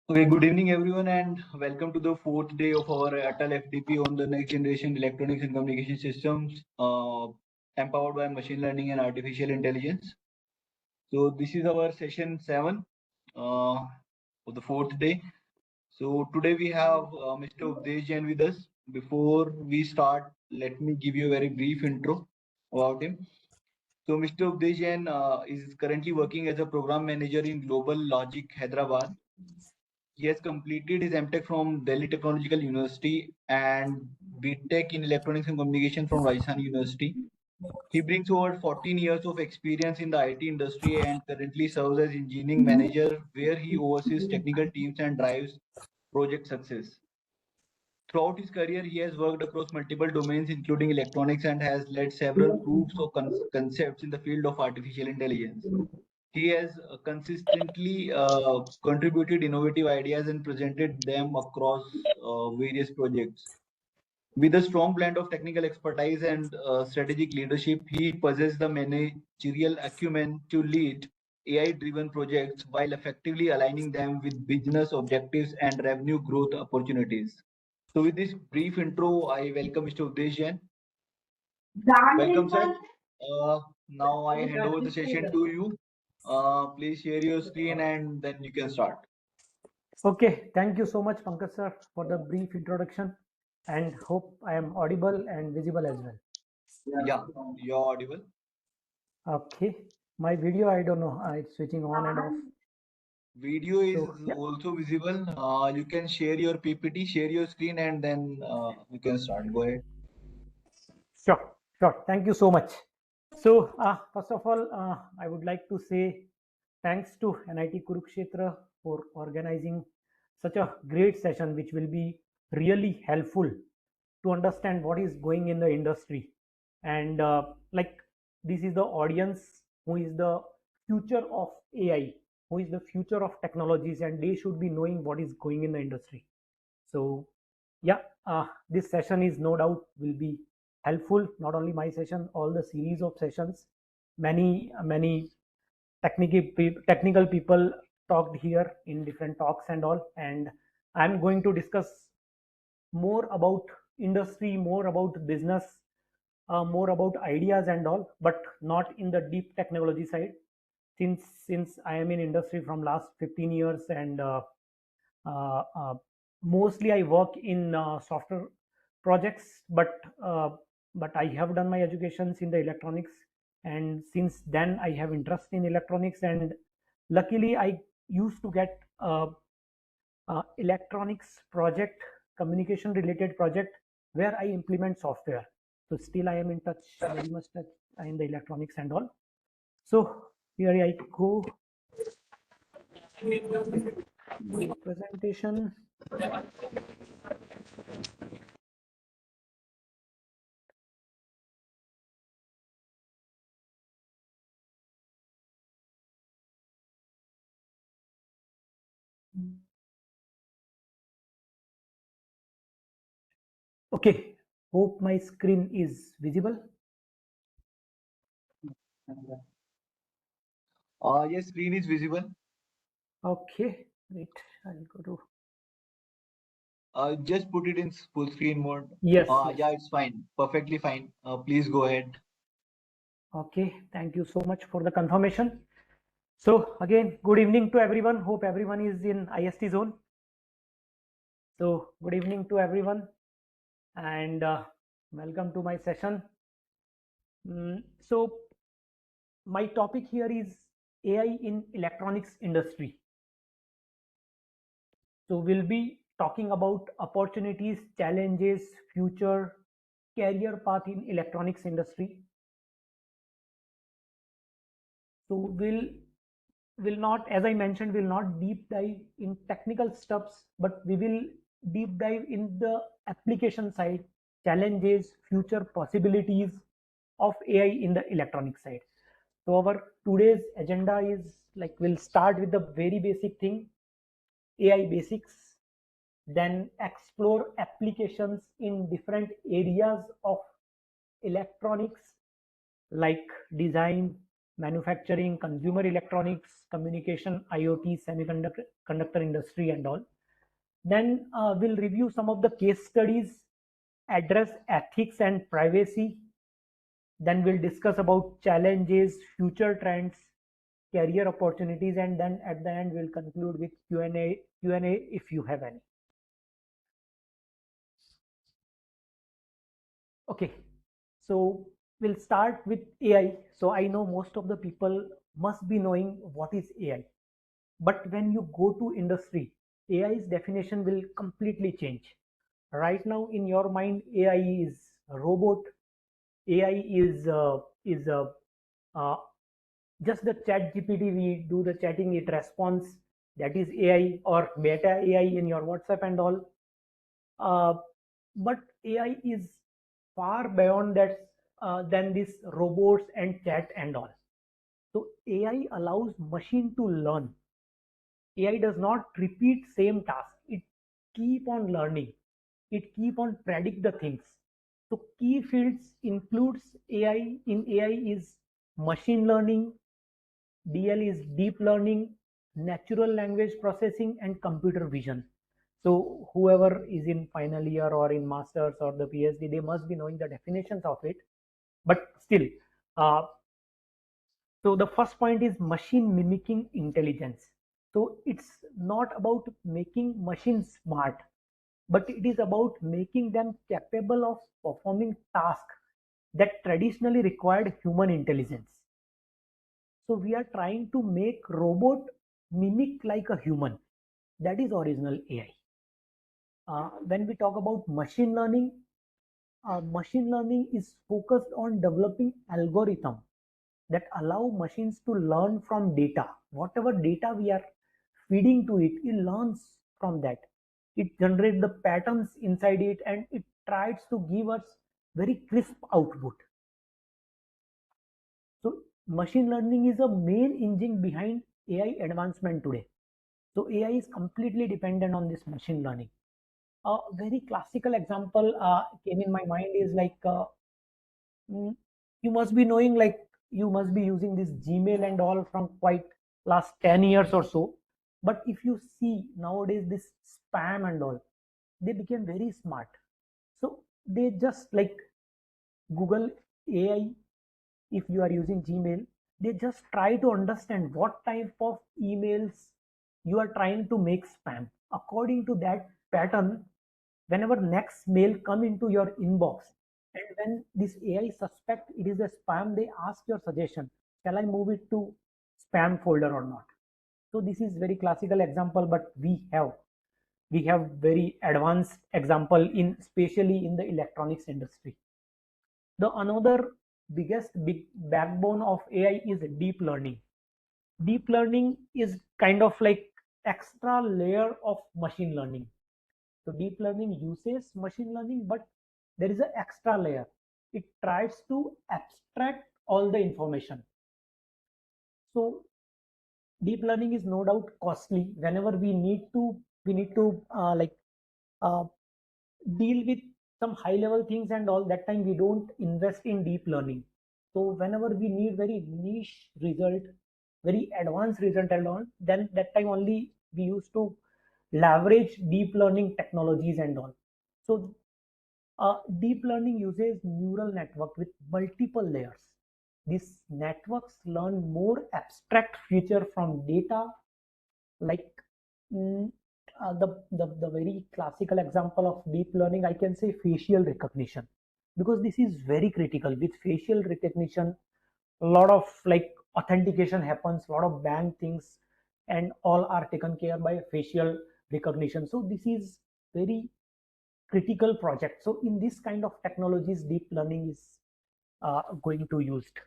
Okay, good evening everyone and welcome to the fourth day of our Atal FDP on the next generation electronics and communication systems empowered by machine learning and artificial intelligence. So this is our session 7 of the fourth day. So today we have Mr. Updesh Jain with us. Before we start, let me give you a very brief intro about him. So Mr. Updesh Jain is currently working as a program manager in Global Logic Hyderabad. He has completed his MTech from Delhi Technological University and BTech in Electronics and Communication from Rajasthan University. He brings over 14 years of experience in the IT industry and currently serves as engineering manager, where he oversees technical teams and drives project success. Throughout his career, he has worked across multiple domains, including electronics, and has led several proofs of concepts in the field of artificial intelligence. He has consistently contributed innovative ideas and presented them across various projects. With a strong blend of technical expertise and strategic leadership, he possesses the managerial acumen to lead AI-driven projects while effectively aligning them with business objectives and revenue growth opportunities. So, with this brief intro, I welcome Mr. Updesh Jain. Welcome, sir. Now I hand over the session to you. Please share your screen and then you can start. Okay, thank you so much, Pankaj sir, for the brief introduction, and hope I am audible and visible as well. Yeah, you're audible. Okay, my video, I don't know, it's switching on and off. Video is Yeah. also visible. You can share your PPT, share your screen, and then you can start. Go ahead. Sure. Thank you so much. So, first of all, I would like to say thanks to NIT Kurukshetra for organizing such a great session, which will be really helpful to understand what is going in the industry. And like this is the audience who is the future of AI, who is the future of technologies, and they should be knowing what is going in the industry. So, yeah, this session is no doubt will be helpful. Not only my session, all the series of sessions. Many technical people talked here in different talks and all, and I'm going to discuss more about industry, more about business, more about ideas and all, but not in the deep technology side. Since I am in industry from last 15 years, and uh, uh, mostly I work in software projects, but I have done my educations in the electronics, and since then I have interest in electronics, and luckily I used to get electronics project, communication related project, where I implement software. So still I am in touch, very much touch in the electronics and all. So here I go. My presentation. Okay, hope my screen is visible. Yes, screen is visible. Okay, wait, I'll go to. Just put it in full screen mode. Yes. Yeah, it's fine. Perfectly fine. Please go ahead. Okay, thank you so much for the confirmation. So again, good evening to everyone. Hope everyone is in IST zone. So good evening to everyone, and welcome to my session. So my topic here is AI in electronics industry. So we'll be talking about opportunities, challenges, future, career path in electronics industry. So will not, as I mentioned, will not deep dive in technical stuffs, but we will deep dive in the application side, challenges, future possibilities of AI in the electronic side. So our today's agenda is like we'll start with the very basic thing, AI basics, then explore applications in different areas of electronics like design, manufacturing, consumer electronics, communication, IoT, semiconductor industry, and all. Then we'll review some of the case studies, address ethics and privacy. Then we'll discuss about challenges, future trends, career opportunities, and then at the end we'll conclude with Q&A if you have any. Okay, so we'll start with AI. So I know most of the people must be knowing what is AI. But when you go to industry, AI's definition will completely change. Right now, in your mind, AI is a robot. AI is just the chat GPT. We do the chatting, it responds. That is AI or Meta AI in your WhatsApp and all. Uh, but AI is far beyond that than these robots and chat and all. So AI allows machine to learn. AI does not repeat same task. It keep on learning. It keep on predict the things. So key fields includes AI. In AI is machine learning, DL is deep learning, natural language processing, and computer vision. So whoever is in final year or in masters or the PhD, they must be knowing the definitions of it. But still, uh, so the first point is machine mimicking intelligence. So it's not about making machines smart, but it is about making them capable of performing tasks that traditionally required human intelligence. So we are trying to make robot mimic like a human. That is original AI. When we talk about machine learning is focused on developing algorithm that allow machines to learn from data. Whatever data we are feeding to it, it learns from that. It generates the patterns inside it and it tries to give us very crisp output. So machine learning is a main engine behind AI advancement today. So AI is completely dependent on this machine learning. A very classical example came in my mind is like you must be knowing, like you must be using this Gmail and all from quite last 10 years or so. But if you see nowadays this spam and all, they became very smart. So they just like Google AI, if you are using Gmail, they just try to understand what type of emails you are trying to make spam. According to that pattern, whenever next mail come into your inbox, and when this AI suspect it is a spam, they ask your suggestion. Shall I move it to spam folder or not? So this is very classical example, but we have very advanced example in especially in the electronics industry. The another biggest big backbone of AI is deep learning. Deep learning is kind of like extra layer of machine learning. So deep learning uses machine learning, but there is an extra layer. It tries to abstract all the information. So deep learning is no doubt costly. Whenever we need to uh, deal with some high level things and all, that time we don't invest in deep learning. So whenever we need very niche result, very advanced result and all, then that time only we used to leverage deep learning technologies and all. So deep learning uses neural network with multiple layers. These networks learn more abstract feature from data, like mm, the very classical example of deep learning, I can say facial recognition, because this is very critical. With facial recognition, a lot of like authentication happens, a lot of bank things and all are taken care by facial recognition. So this is very critical project. So in this kind of technologies, deep learning is going to used.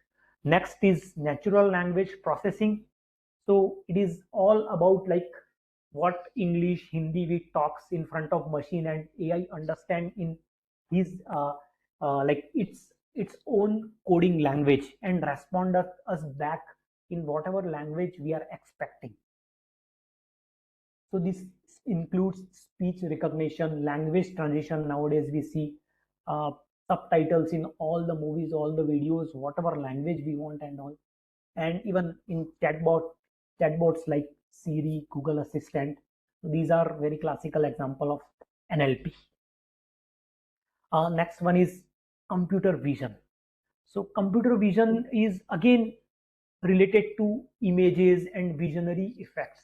Next is natural language processing. So it is all about like what English, Hindi we talks in front of machine, and AI understand in his like its own coding language and respond us back in whatever language we are expecting. So this includes speech recognition, language transition. Nowadays we see uh, subtitles in all the movies, all the videos, whatever language we want and all. and even in chatbots like Siri, Google Assistant. These are very classical example of NLP. Next one is computer vision. So computer vision is again related to images and visionary effects.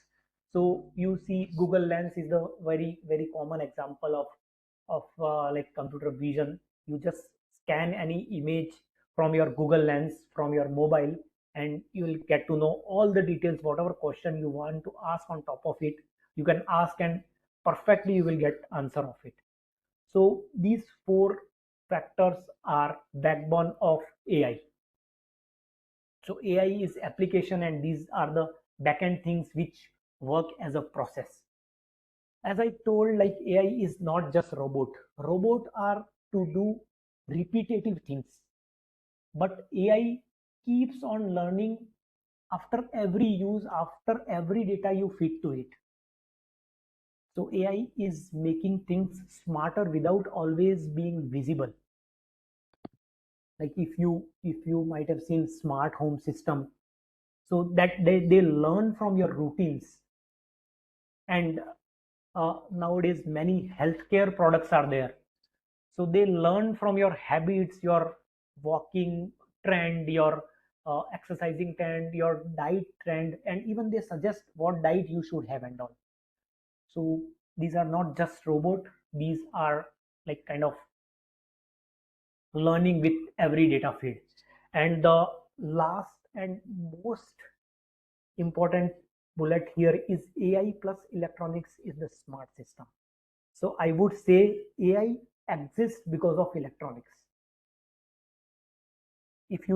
So you see Google Lens is the very common example of like computer vision. You just scan any image from your Google Lens from your mobile, and you will get to know all the details. Whatever question you want to ask on top of it, you can ask, and perfectly you will get answer of it. So these four factors are backbone of AI. So AI is application, and these are the backend things which work as a process. As I told, like AI is not just robot. Robot are to do repetitive things, but AI keeps on learning after every use, after every data you feed to it. So AI is making things smarter without always being visible. Like if you might have seen smart home system, so that they learn from your routines. And nowadays many healthcare products are there, so they learn from your habits, your walking trend, your exercising trend, your diet trend, and even they suggest what diet you should have and all. So these are not just robot, these are like kind of learning with every data feed. And the last and most important bullet here is AI plus electronics is the smart system. So I would say AI exists because of electronics. If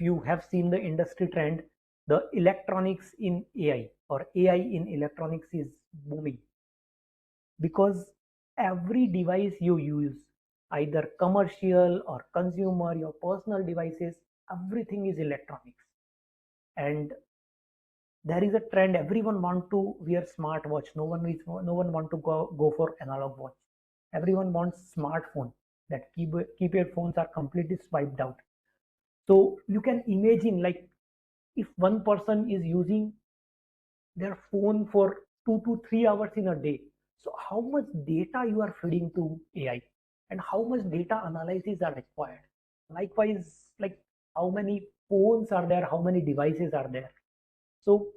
you have seen the industry trend, the electronics in AI or AI in electronics is booming, because every device you use, either commercial or consumer, your personal devices, everything is electronics. And there is a trend, everyone want to wear smartwatch, no one want to go for analog watch, everyone wants smartphone. That keypad phones are completely swiped out. So you can imagine, like, if one person is using their phone for 2 to 3 hours in a day, so how much data you are feeding to AI, and how much data analysis are required. Likewise, like, how many phones are there, how many devices are there. So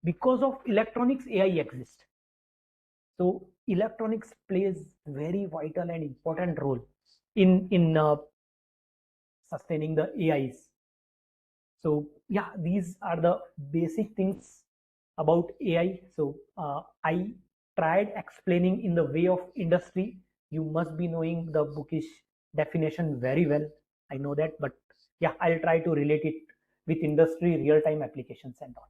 because of electronics, AI exists. So electronics plays very vital and important role in sustaining the AIs. So yeah, these are the basic things about AI. So I tried explaining in the way of industry. You must be knowing the bookish definition very well. I know that, but yeah, I'll try to relate it with industry real-time applications and all.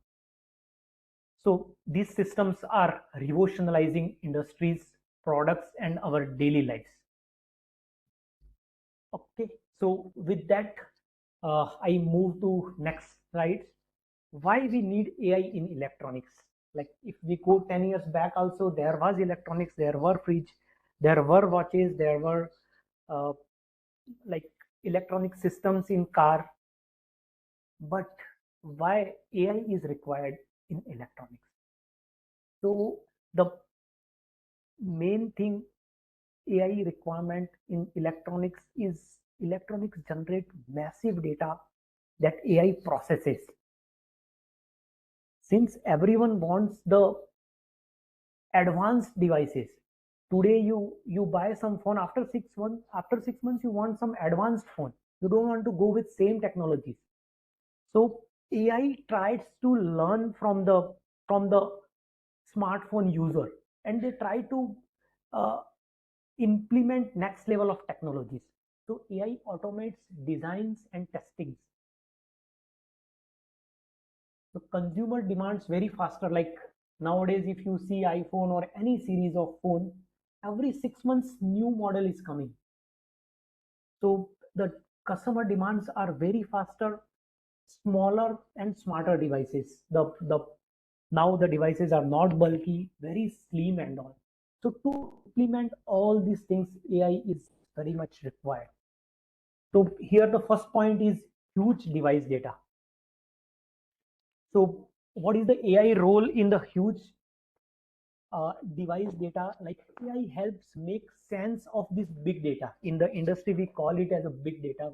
So these systems are revolutionizing industries, products, and our daily lives. Okay, so with that, I move to next slide. Why we need AI in electronics? Like if we go 10 years back, also there was electronics, there were fridge, there were watches, there were uh, like electronic systems in car. But why AI is required in electronics? So the main thing, AI requirement in electronics is electronics generate massive data that AI processes. Since everyone wants the advanced devices, today you buy some phone, after 6 months you want some advanced phone. You don't want to go with same technologies. So AI tries to learn from the smartphone user, and they try to uh, implement next level of technologies. So AI automates designs and testings. So consumer demands very faster. Like nowadays, if you see iPhone or any series of phone, every 6 months new model is coming. So the customer demands are very faster, smaller and smarter devices. The now the devices are not bulky, very slim and all. So to implement all these things, AI is very much required. So here the first point is huge device data. So what is the AI role in the huge device data? Like AI helps make sense of this big data. In the industry, we call it as a big data,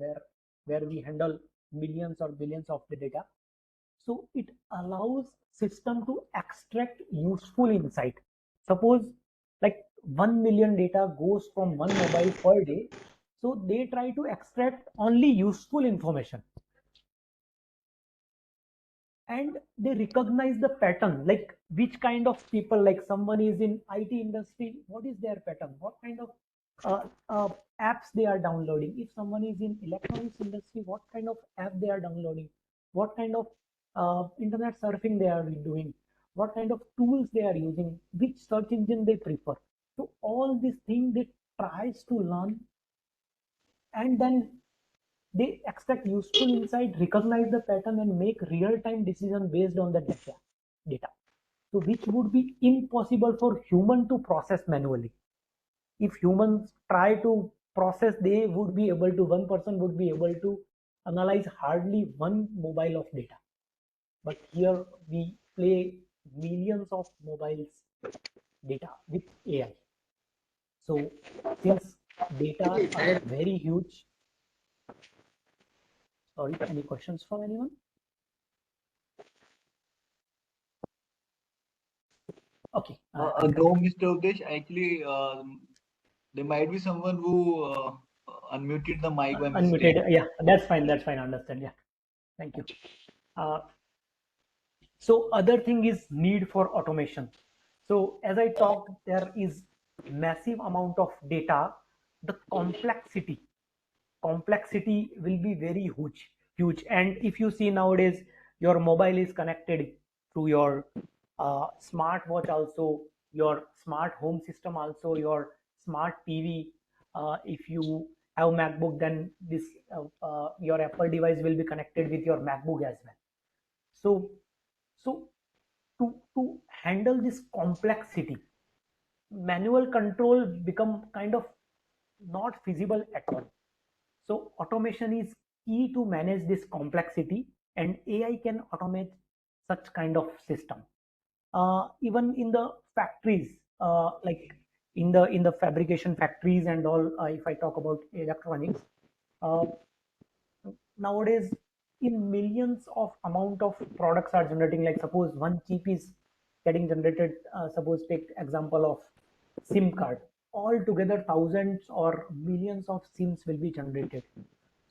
where we handle millions or billions of the data. So it allows system to extract useful insight. Suppose like 1 million data goes from one mobile per day, so they try to extract only useful information, and they recognize the pattern, like which kind of people, like someone is in IT industry, what is their pattern, what kind of apps they are downloading. If someone is in electronics industry, what kind of app they are downloading, what kind of internet surfing they are doing, what kind of tools they are using, which search engine they prefer. So all these things they tries to learn, and then they extract useful insight, recognize the pattern, and make real-time decision based on the data. So which would be impossible for human to process manually. If humans try to process, they would be able to, one person would be able to analyze hardly one mobile of data. But here we play millions of mobiles data with AI. So since data are very huge, sorry, any questions from anyone? Okay, I No, continue. Mr. Updesh. Actually, there might be someone who unmuted the mic by mistake. Unmuted. Yeah, that's fine. That's fine. I understand. Yeah, thank you. Uh, so other thing is need for automation. So as I talked, there is massive amount of data. The complexity will be very huge. And if you see nowadays, your mobile is connected to your smart watch, also your smart home system, also your smart TV. If you have MacBook, then this your Apple device will be connected with your MacBook as well. So so to handle this complexity, manual control become kind of not feasible at all. So automation is key to manage this complexity, and AI can automate such kind of system. Even in the factories, like in the fabrication factories and all. If I talk about electronics, uh, nowadays in millions of amount of products are generating. Like suppose one chip is getting generated. Suppose take example of SIM card. Altogether thousands or millions of SIMs will be generated.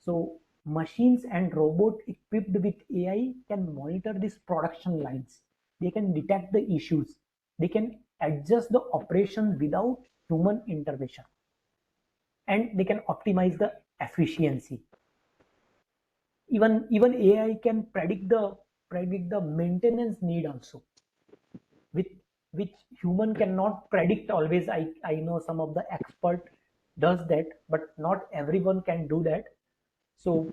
So machines and robot equipped with AI can monitor these production lines. They can detect the issues. They can adjust the operation without human intervention, and they can optimize the efficiency. Even AI can predict the maintenance need also, with which human cannot predict always. I know some of the expert does that, but not everyone can do that. So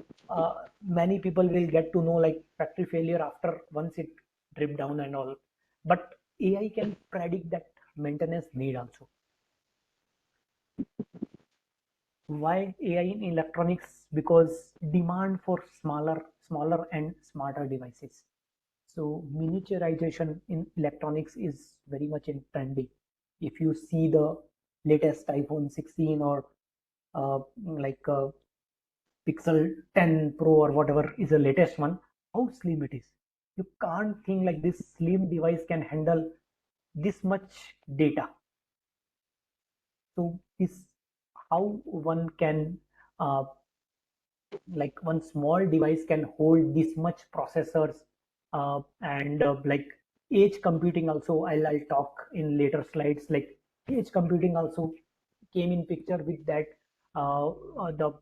many people will get to know like factory failure after once it drip down and all, but AI can predict that maintenance need also. Why AI in electronics? Because demand for smaller and smarter devices. So miniaturization in electronics is very much in trending. If you see the latest iPhone 16 or like Pixel 10 Pro or whatever is the latest one, how slim it is. You can't think like this slim device can handle this much data. So this how one can uh, like one small device can hold this much processors, and like edge computing also. I'll talk in later slides. Like edge computing also came in picture with that. The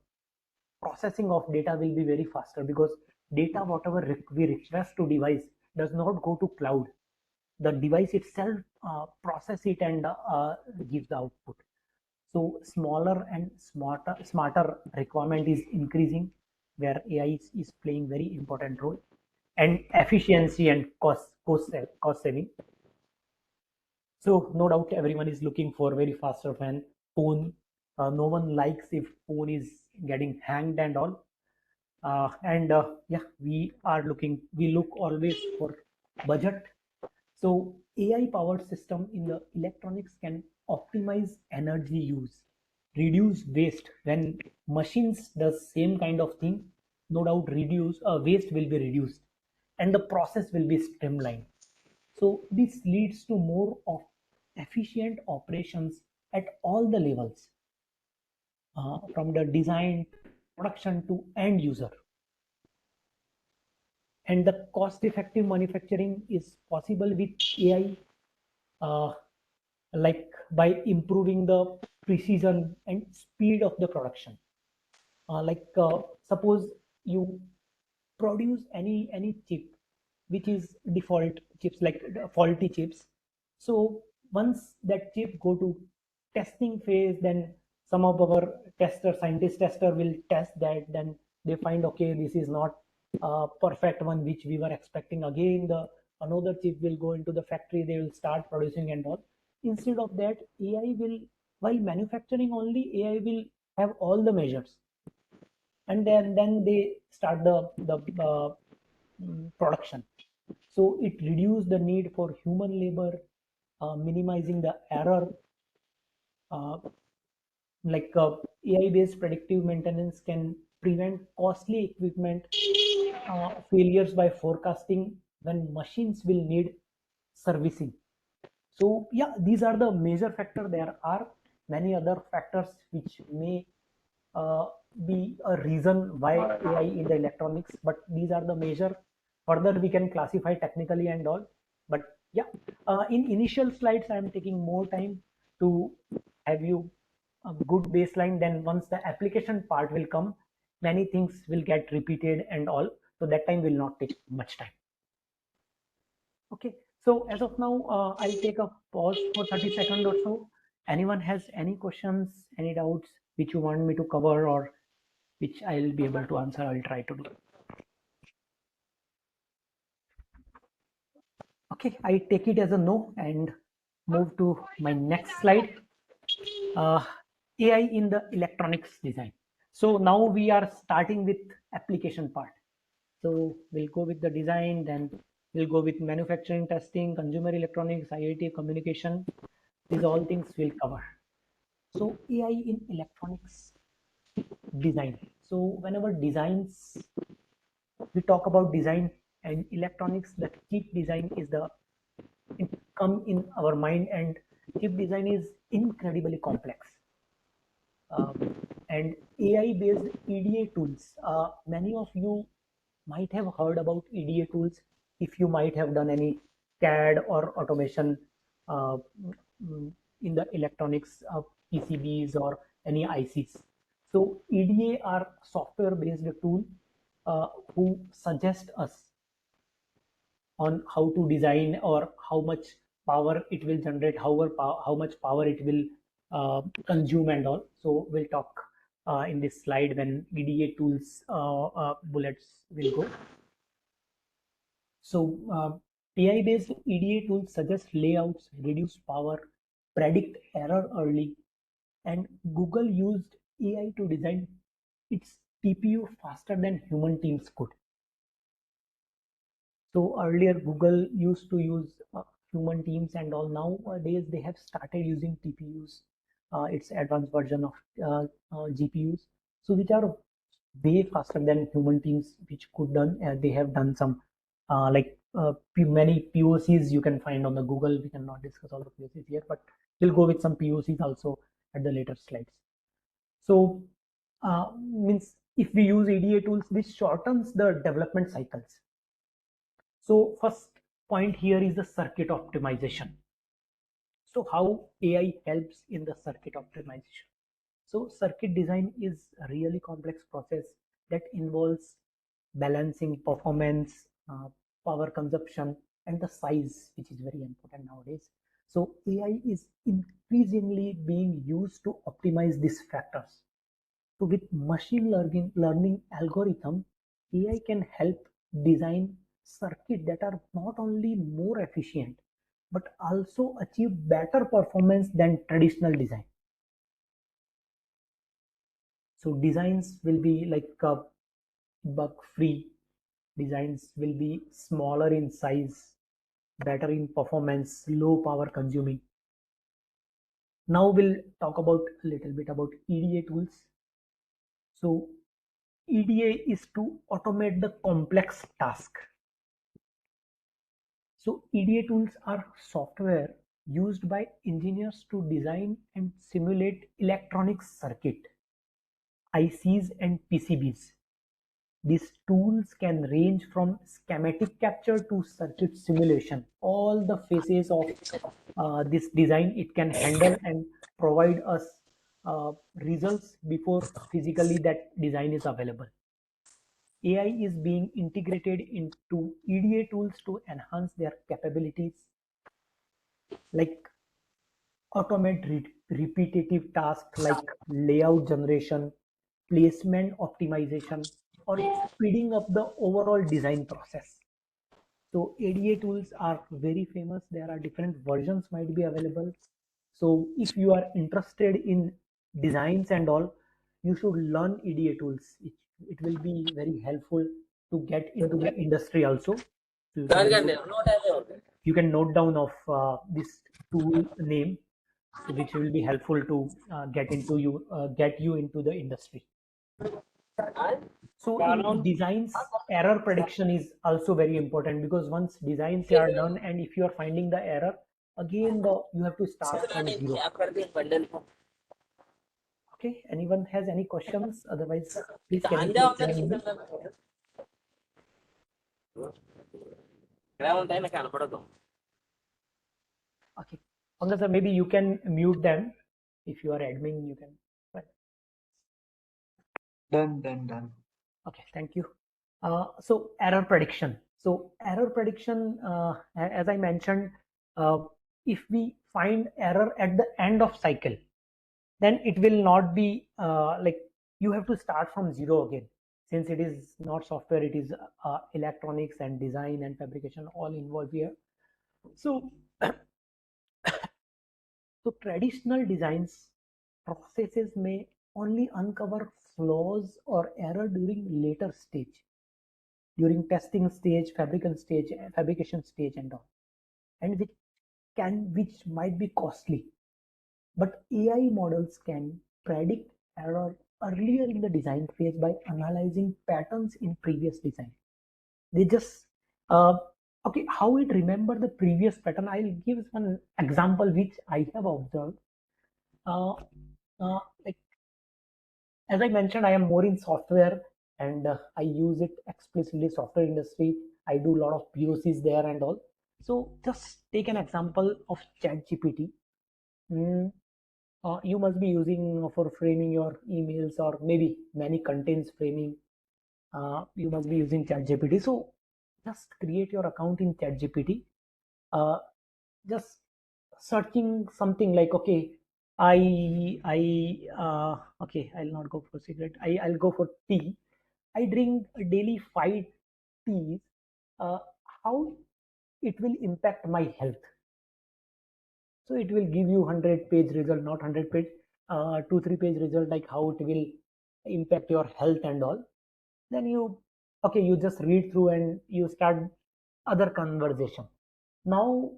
processing of data will be very faster, because data whatever we request to device does not go to cloud. The device itself process it and gives the output. So smaller and smarter requirement is increasing, where AI is playing very important role, and efficiency and cost saving. So no doubt everyone is looking for very faster fan phone. No one likes if phone is getting hanged and all. And yeah, we look always for budget. So AI powered system in the electronics can optimize energy use, reduce waste. When machines does same kind of thing, no doubt reduce waste will be reduced and the process will be streamlined. So this leads to more of efficient operations at all the levels, from the design, production to end user. And the cost effective manufacturing is possible with AI, like by improving the precision and speed of the production. Suppose you produce any chip which is default chips, like faulty chips. So once that chip go to testing phase, then some of our tester will test that, then they find, okay, this is not a perfect one which we were expecting. Again, the another chip will go into the factory, they will start producing and all. Instead of that, AI will, while manufacturing only, AI will have all the measures, and then they start the production. So it reduces the need for human labor, minimizing the error. uh, AI based predictive maintenance can prevent costly equipment failures by forecasting when machines will need servicing. So yeah, these are the major factor. There are many other factors which may uh, be a reason why AI in the electronics, but these are the major. Further, we can classify technically and all. But yeah, in initial slides, I am taking more time to have you a good baseline. Then once the application part will come, many things will get repeated and all. So that time will not take much time. Okay, so as of now, I'll take a pause for 30 seconds or so. Anyone has any questions, any doubts which you want me to cover, or which I'll be able to answer, I'll try to do. Okay, I take it as a no and move to my next slide. Uh, AI in the electronics design. So now we are starting with application part. So we'll go with the design, then we'll go with manufacturing, testing, consumer electronics, IoT, communication. These all things we'll cover. So AI in electronics design. So whenever designs, we talk about design and electronics, the chip design is the come in our mind, and chip design is incredibly complex. uh, and AI based EDA tools. Many of you might have heard about EDA tools if you might have done any CAD or automation uh, in the electronics of PCBs or any ICs. So EDA are software based tool who suggest us on how to design or how much power it will generate, how much power it will consume and all. So we'll talk in this slide when EDA tools bullets will go. So AI based EDA tools suggest layouts, reduce power, predict error early, and Google used AI to design its TPU faster than human teams could. So earlier Google used to use human teams and all. Nowadays they have started using TPUs. It's advanced version of GPUs. So which are way faster than human teams, which could done. They have done some many POCs you can find on the Google. We cannot discuss all the POCs here, but we'll go with some POCs also at the later slides. So means if we use EDA tools, this shortens the development cycles. So first point here is the circuit optimization. So how AI helps in the circuit optimization? So circuit design is a really complex process that involves balancing performance, power consumption, and the size, which is very important nowadays. So AI is increasingly being used to optimize these factors. So with machine learning algorithm, AI can help design circuits that are not only more efficient but also achieve better performance than traditional design. So designs will be like bug free, designs will be smaller in size, better in performance, low power consuming. Now we'll talk about a little bit about EDA tools. So EDA is to automate the complex task. So EDA tools are software used by engineers to design and simulate electronic circuit, ICs and PCBs. These tools can range from schematic capture to circuit simulation. All the phases of this design it can handle and provide us results before physically that design is available. AI is being integrated into EDA tools to enhance their capabilities, like automate repetitive tasks like layout generation, placement optimization, or speeding up the overall design process. So ADA tools are very famous. There are different versions might be available. So if you are interested in designs and all, you should learn EDA tools. It will be very helpful to get into the industry also. So you can note down of this tool name, so which will be helpful to get you into the industry. So in designs, error prediction is also very important, because once designs are done and if you are finding the error, again you have to start from zero. Okay, anyone has any questions? Otherwise, please can you please join me? Okay, Pankaj sir, maybe you can mute them. If you are admin, you can. Right. Done. Okay, thank you. So error prediction. So error prediction, as I mentioned, uh, if we find error at the end of cycle, then it will not be like you have to start from zero again. Since it is not software, it is electronics and design and fabrication all involved here. So, so traditional designs processes may only uncover flaws or error during later stage, during testing stage, fabrication stage, and all, and which might be costly. But AI models can predict error earlier in the design phase by analyzing patterns in previous design. They just okay, how it remember the previous pattern? I'll give one example which I have observed. Uh, like as I mentioned, I am more in software, and I use it explicitly software industry. I do a lot of POCs there and all. So just take an example of ChatGPT. Mm, you must be using for framing your emails or maybe many contents framing. You must be using ChatGPT. So just create your account in ChatGPT. Uh, just searching something like, okay, okay, I'll not go for cigarette. I'll go for tea. I drink daily 5 teas. Uh, how it will impact my health? So it will give you 100-page result, not 100 page, 2 3 page result, like how it will impact your health and all. Then you, okay, you just read through and you start other conversation. Now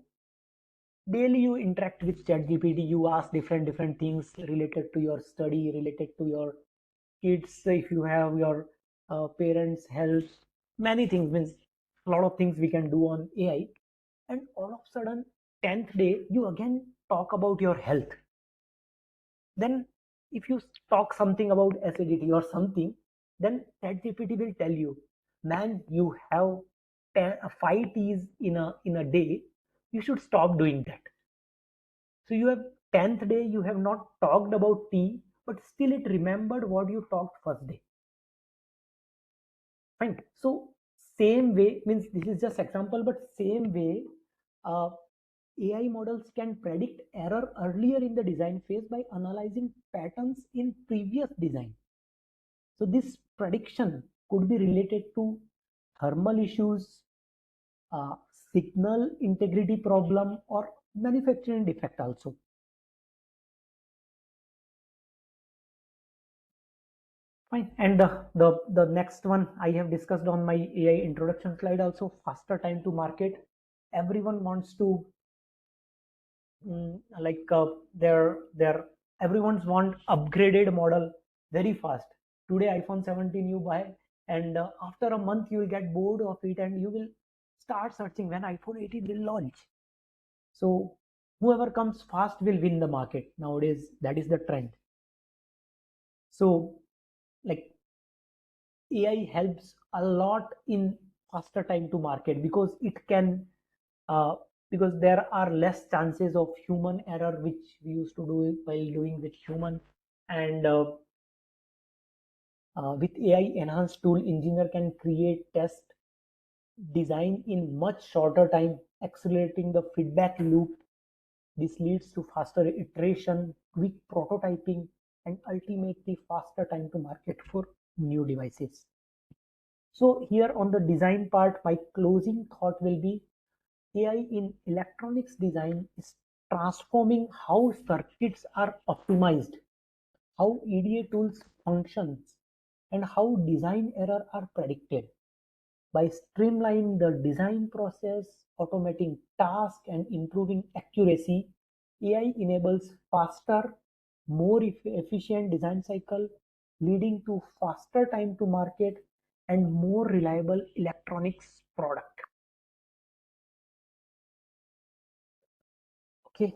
daily you interact with ChatGPT, you ask different things related to your study, related to your kids, if you have your parents health, many things, means a lot of things we can do on AI. And all of a sudden 10th day you again talk about your health. Then if you talk something about acidity or something, then ChatGPT will tell you, man, you have 5 teas in a day, you should stop doing that. So you have 10th day, you have not talked about tea, but still it remembered what you talked first day. Fine. So same way, means this is just example, but same way, uh, AI models can predict error earlier in the design phase by analyzing patterns in previous design. So this prediction could be related to thermal issues, uh, signal integrity problem, or manufacturing defect also. Fine. And the next one I have discussed on my AI introduction slide also, faster time to market. everyone wants to like their everyone's want upgraded model very fast. Today iPhone 17 you buy, and after a month you will get bored of it and you will start searching when iPhone 18 will launch. So whoever comes fast will win the market nowadays. That is the trend. So like AI helps a lot in faster time to market because it can uh, because there are less chances of human error which we used to do while doing with human, and with AI enhanced tool engineer can create test design in much shorter time, accelerating the feedback loop. This leads to faster iteration, quick prototyping, and ultimately faster time to market for new devices. So here on the design part, my closing thought will be AI in electronics design is transforming how circuits are optimized, how EDA tools functions, and how design error are predicted. By streamlining the design process, automating tasks, and improving accuracy, AI enables faster, more efficient design cycle, leading to faster time to market and more reliable electronics product. Okay,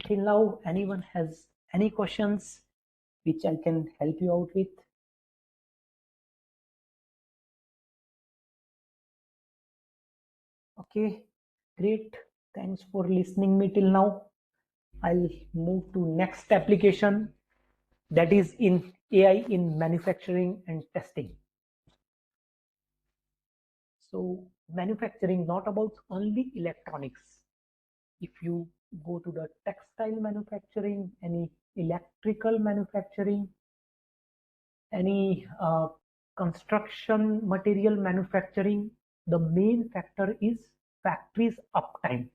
till now, anyone has any questions which I can help you out with? Okay, great. Thanks for listening me till now. I'll move to next application, that is in AI in manufacturing and testing. So manufacturing not about only electronics. If you go to the textile manufacturing, any electrical manufacturing, any construction material manufacturing, the main factor is factories uptime.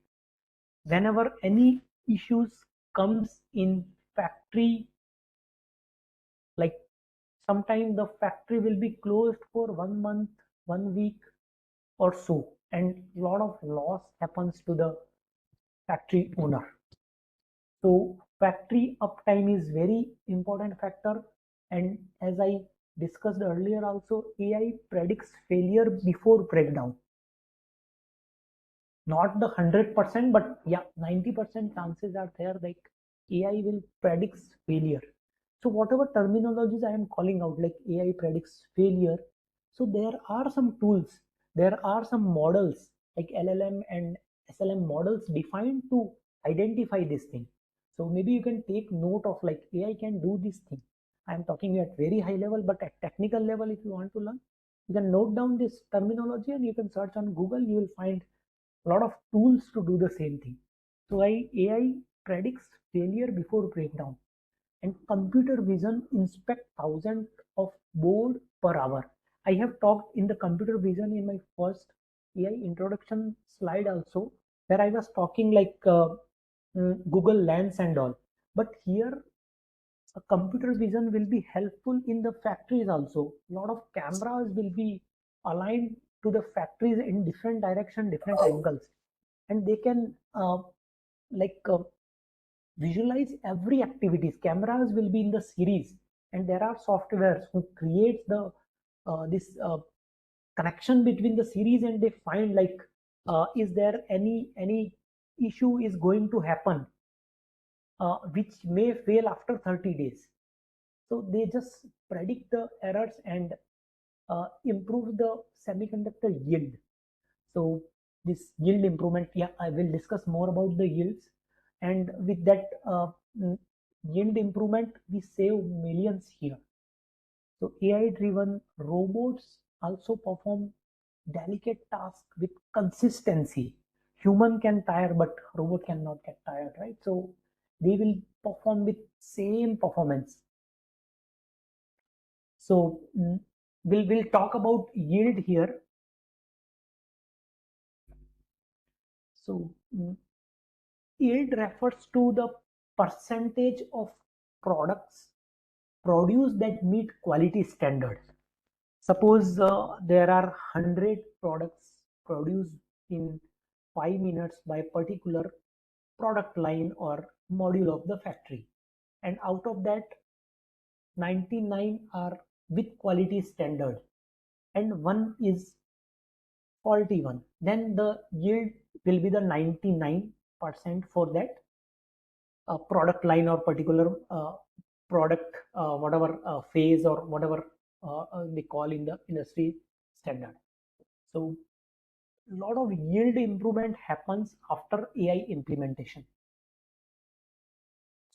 Whenever any issues comes in factory, like sometimes the factory will be closed for 1 month, 1 week or so, and lot of loss happens to the factory owner. So factory uptime is very important factor, and as I discussed earlier also, AI predicts failure before breakdown. Not the 100%, but yeah, 90% chances are there like AI will predicts failure. So whatever terminologies I am calling out, like AI predicts failure, so there are some tools, there are some models like LLM and SLM models defined to identify this thing. So maybe you can take note of like AI can do this thing. I am talking at very high level, but at technical level, if you want to learn, you can note down this terminology and you can search on Google. You will find a lot of tools to do the same thing. So AI predicts failure before breakdown, and computer vision inspect thousands of board per hour. I have talked in the computer vision in my first AI introduction slide also, where I was talking like Google Lens and all. But here a computer vision will be helpful in the factories also. A lot of cameras will be aligned to the factories in different direction, different angles, and they can like visualize every activities. Cameras will be in the series, and there are softwares who creates the this connection between the series, and they find like is there any issue is going to happen which may fail after 30 days. So they just predict the errors and improve the semiconductor yield. So this yield improvement, yeah, I will discuss more about the yields. And with that mm, yield improvement, we save millions here. So AI driven robots also perform delicate tasks with consistency. Human can tire, but robot cannot get tired, right? So they will perform with same performance. So we'll talk about yield here. So yield refers to the percentage of products produced that meet quality standards. Suppose there are 100 products produced in 5 minutes by particular product line or module of the factory, and out of that 99 are with quality standard and one is faulty one, then the yield will be the 99% for that product line or particular product, whatever phase or whatever they call in the industry standard. So a lot of yield improvement happens after AI implementation.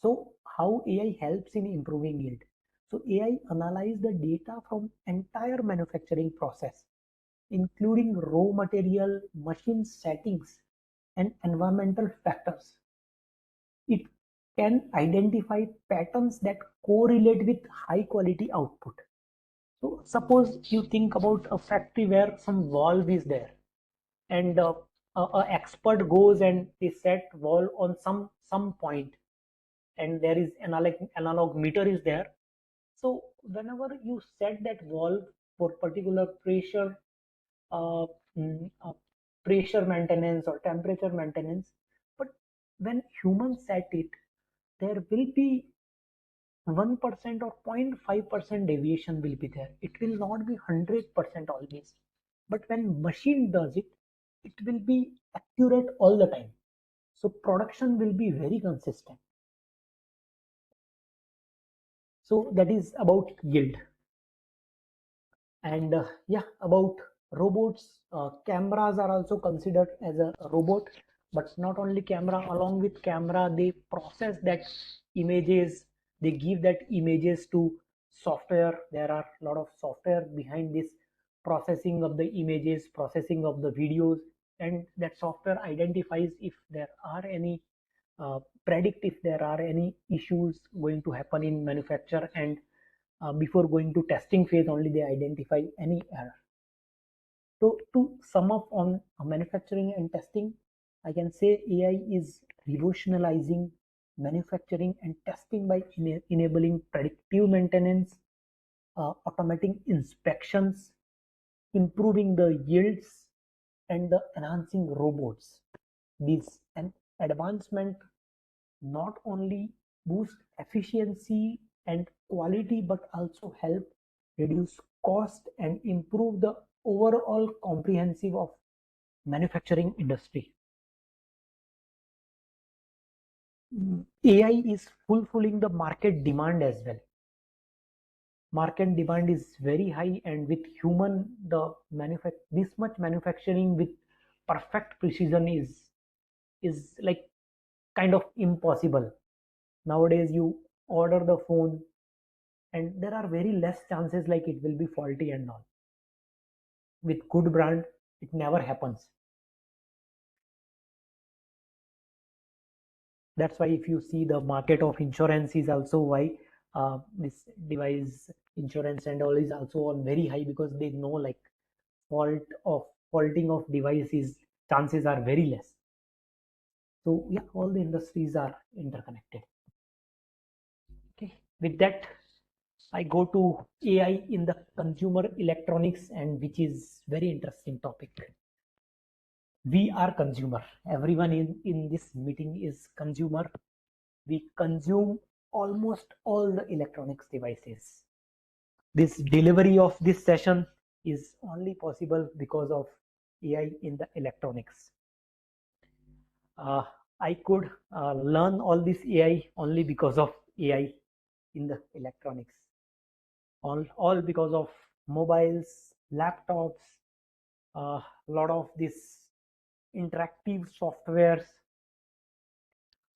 So how AI helps in improving yield? So AI analyze the data from entire manufacturing process, including raw material, machine settings, and environmental factors. It can identify patterns that correlate with high quality output. So suppose you think about a factory where some valve is there, and a expert goes and they set valve on some point, and there is analog meter is there. So whenever you set that valve for particular pressure, uh, mm, uh, pressure maintenance or temperature maintenance, but when humans set it, there will be 1% or 0.5% deviation will be there. It will not be 100% always. But when machine does it, it will be accurate all the time. So production will be very consistent. So that is about yield. And yeah, about robots, cameras are also considered as a robot, but not only camera. Along with camera, they process that images, they give that images to software. There are a lot of software behind this processing of the images, processing of the videos, and that software identifies if there are any predict if there are any issues going to happen in manufacture, and before going to testing phase only they identify any error. So to sum up on manufacturing and testing, I can say AI is revolutionizing manufacturing and testing by enabling predictive maintenance, automating inspections, improving the yields, and the enhancing robots. This an advancement not only boost efficiency and quality but also help reduce cost and improve the overall comprehensive of manufacturing industry. AI is fulfilling the market demand as well. Market demand is very high, and with human the this much manufacturing with perfect precision is like kind of impossible. Nowadays you order the phone and there are very less chances like it will be faulty and all. With good brand it never happens. That's why if you see the market of insurance is also why this device insurance and all is also on very high, because they know like faulting of devices chances are very less. So yeah, all the industries are interconnected. Okay, with that I go to AI in the consumer electronics, and which is very interesting topic. We are consumer. Everyone in this meeting is consumer. We consume almost all the electronics devices. This delivery of this session is only possible because of AI in the electronics. I could learn all this AI only because of AI in the electronics. All because of mobiles, laptops, a lot of this interactive softwares.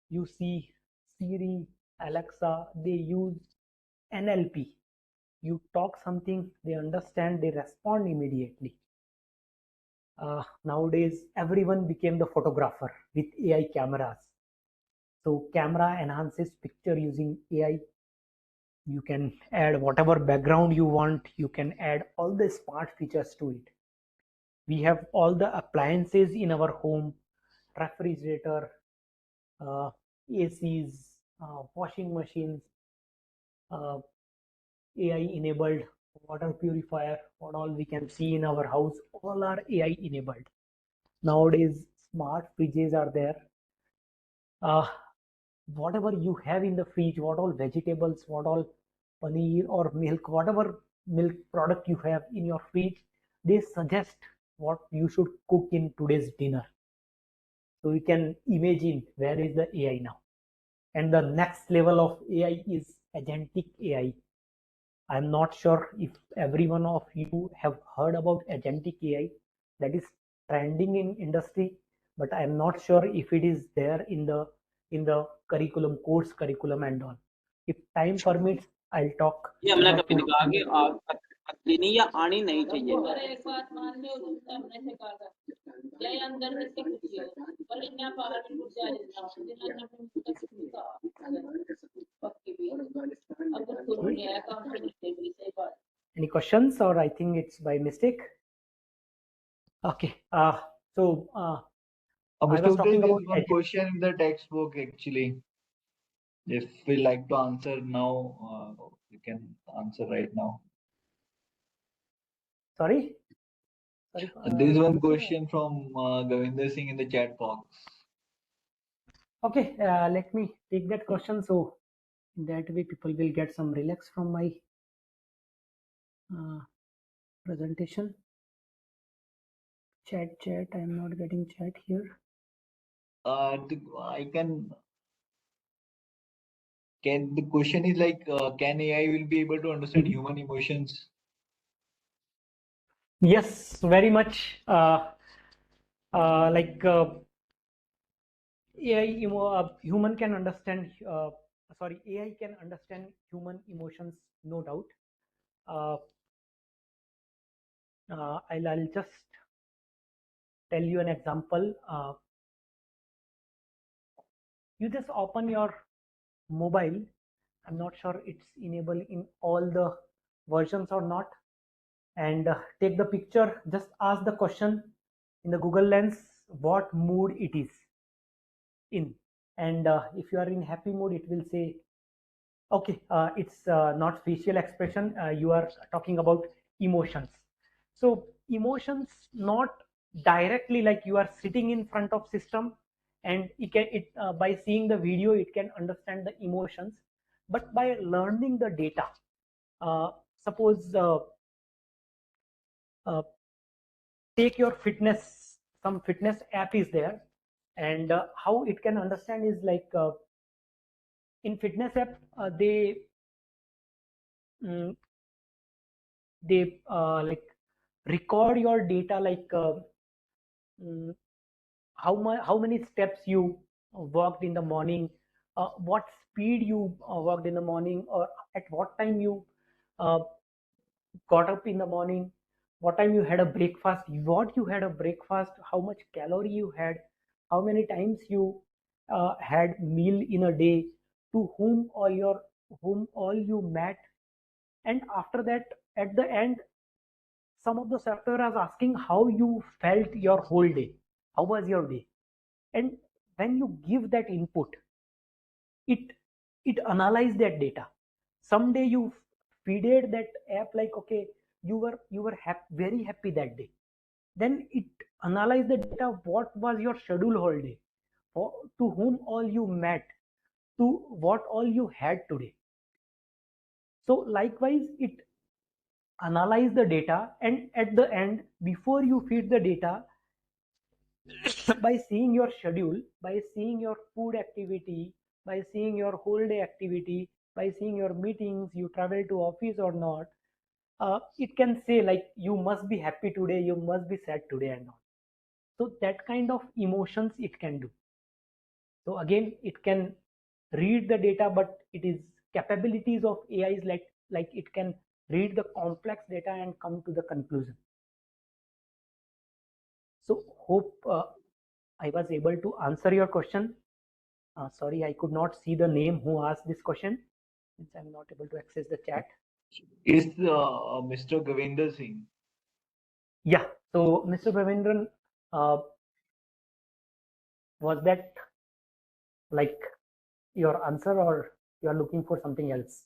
You see Siri, Alexa, they use NLP. You talk something, they understand, they respond immediately. Nowadays everyone became the photographer with AI cameras. So camera enhances picture using AI. You can add whatever background you want, you can add all the smart features to it. We have all the appliances in our home: refrigerator, ACs, washing machines, AI enabled water purifier. What all we can see in our house, all are AI enabled. Nowadays smart fridges are there. uh, Whatever you have in the fridge, what all vegetables, what all paneer or milk, whatever milk product you have in your fridge, they suggest what you should cook in today's dinner. So you can imagine where is the AI now. And the next level of AI is agentic AI. I'm not sure if every one of you have heard about agentic AI. That is trending in industry, but I'm not sure if it is there in the curriculum, course curriculum and all. If time permits, I'll talk ये हमला one or कभी two निकाल things. के लेनी या आनी नहीं चाहिए अगर एक बात मान लो हमने से कहा ले अंदर में से कुछ पर इतना बाहर भी कुछ आ जाता जितना जब पक्की भी अगर सुन लिया काम से भी सही बात. Any questions, or I think it's by mistake? Okay. So I Mr. was Updesh, talking there's about one question in the textbook actually. If we like to answer now, you can answer right now. Sorry. There's one Answer. question from Gavinder Singh in the chat box. Okay, let me take that question. So that way people will get some relax from my presentation. Chat. I am not getting chat here. I can the question is like, can AI will be able to understand human emotions? Yes, very much. Like AI, human can understand. Sorry, AI can understand human emotions, no doubt. Uh, I'll just tell you an example. You just open your mobile. I'm not sure it's enabled in all the versions or not. And take the picture. Just ask the question in the Google Lens what mood it is in. And if you are in happy mood, it will say, okay, it's not facial expression. You are talking about emotions. So emotions not directly like you are sitting in front of system and by seeing the video it can understand the emotions, but by learning the data. Suppose uh, take your fitness, some fitness app is there, and how it can understand is like in fitness app mm, they like record your data like mm, how many steps you walked in the morning, what speed you walked in the morning, or at what time you uh, got up in the morning, what time you had a breakfast, what you had a breakfast, how much calorie you had, how many times you had meal in a day, to whom all you met, and after that at the end some of the software is asking how you felt your whole day, how was your day. And when you give that input, it analyze that data. Someday you feeded that app like, okay, you were very happy that day, then it analyze the data, what was your schedule whole day, to whom all you met, to what all you had today. So likewise it analyze the data, and at the end before you feed the data, by seeing your schedule, by seeing your food activity, by seeing your whole day activity, by seeing your meetings, you travel to office or not, it can say like you must be happy today, you must be sad today and all. So that kind of emotions it can do. So again, it can read the data, but it is capabilities of AI is like it can read the complex data and come to the conclusion. So hope I was able to answer your question. Sorry, I could not see the name who asked this question since I'm not able to access the chat. Is Mr. Gavinder Singh? Yeah. So, Mr. Pravendran, was that like your answer, or you are looking for something else?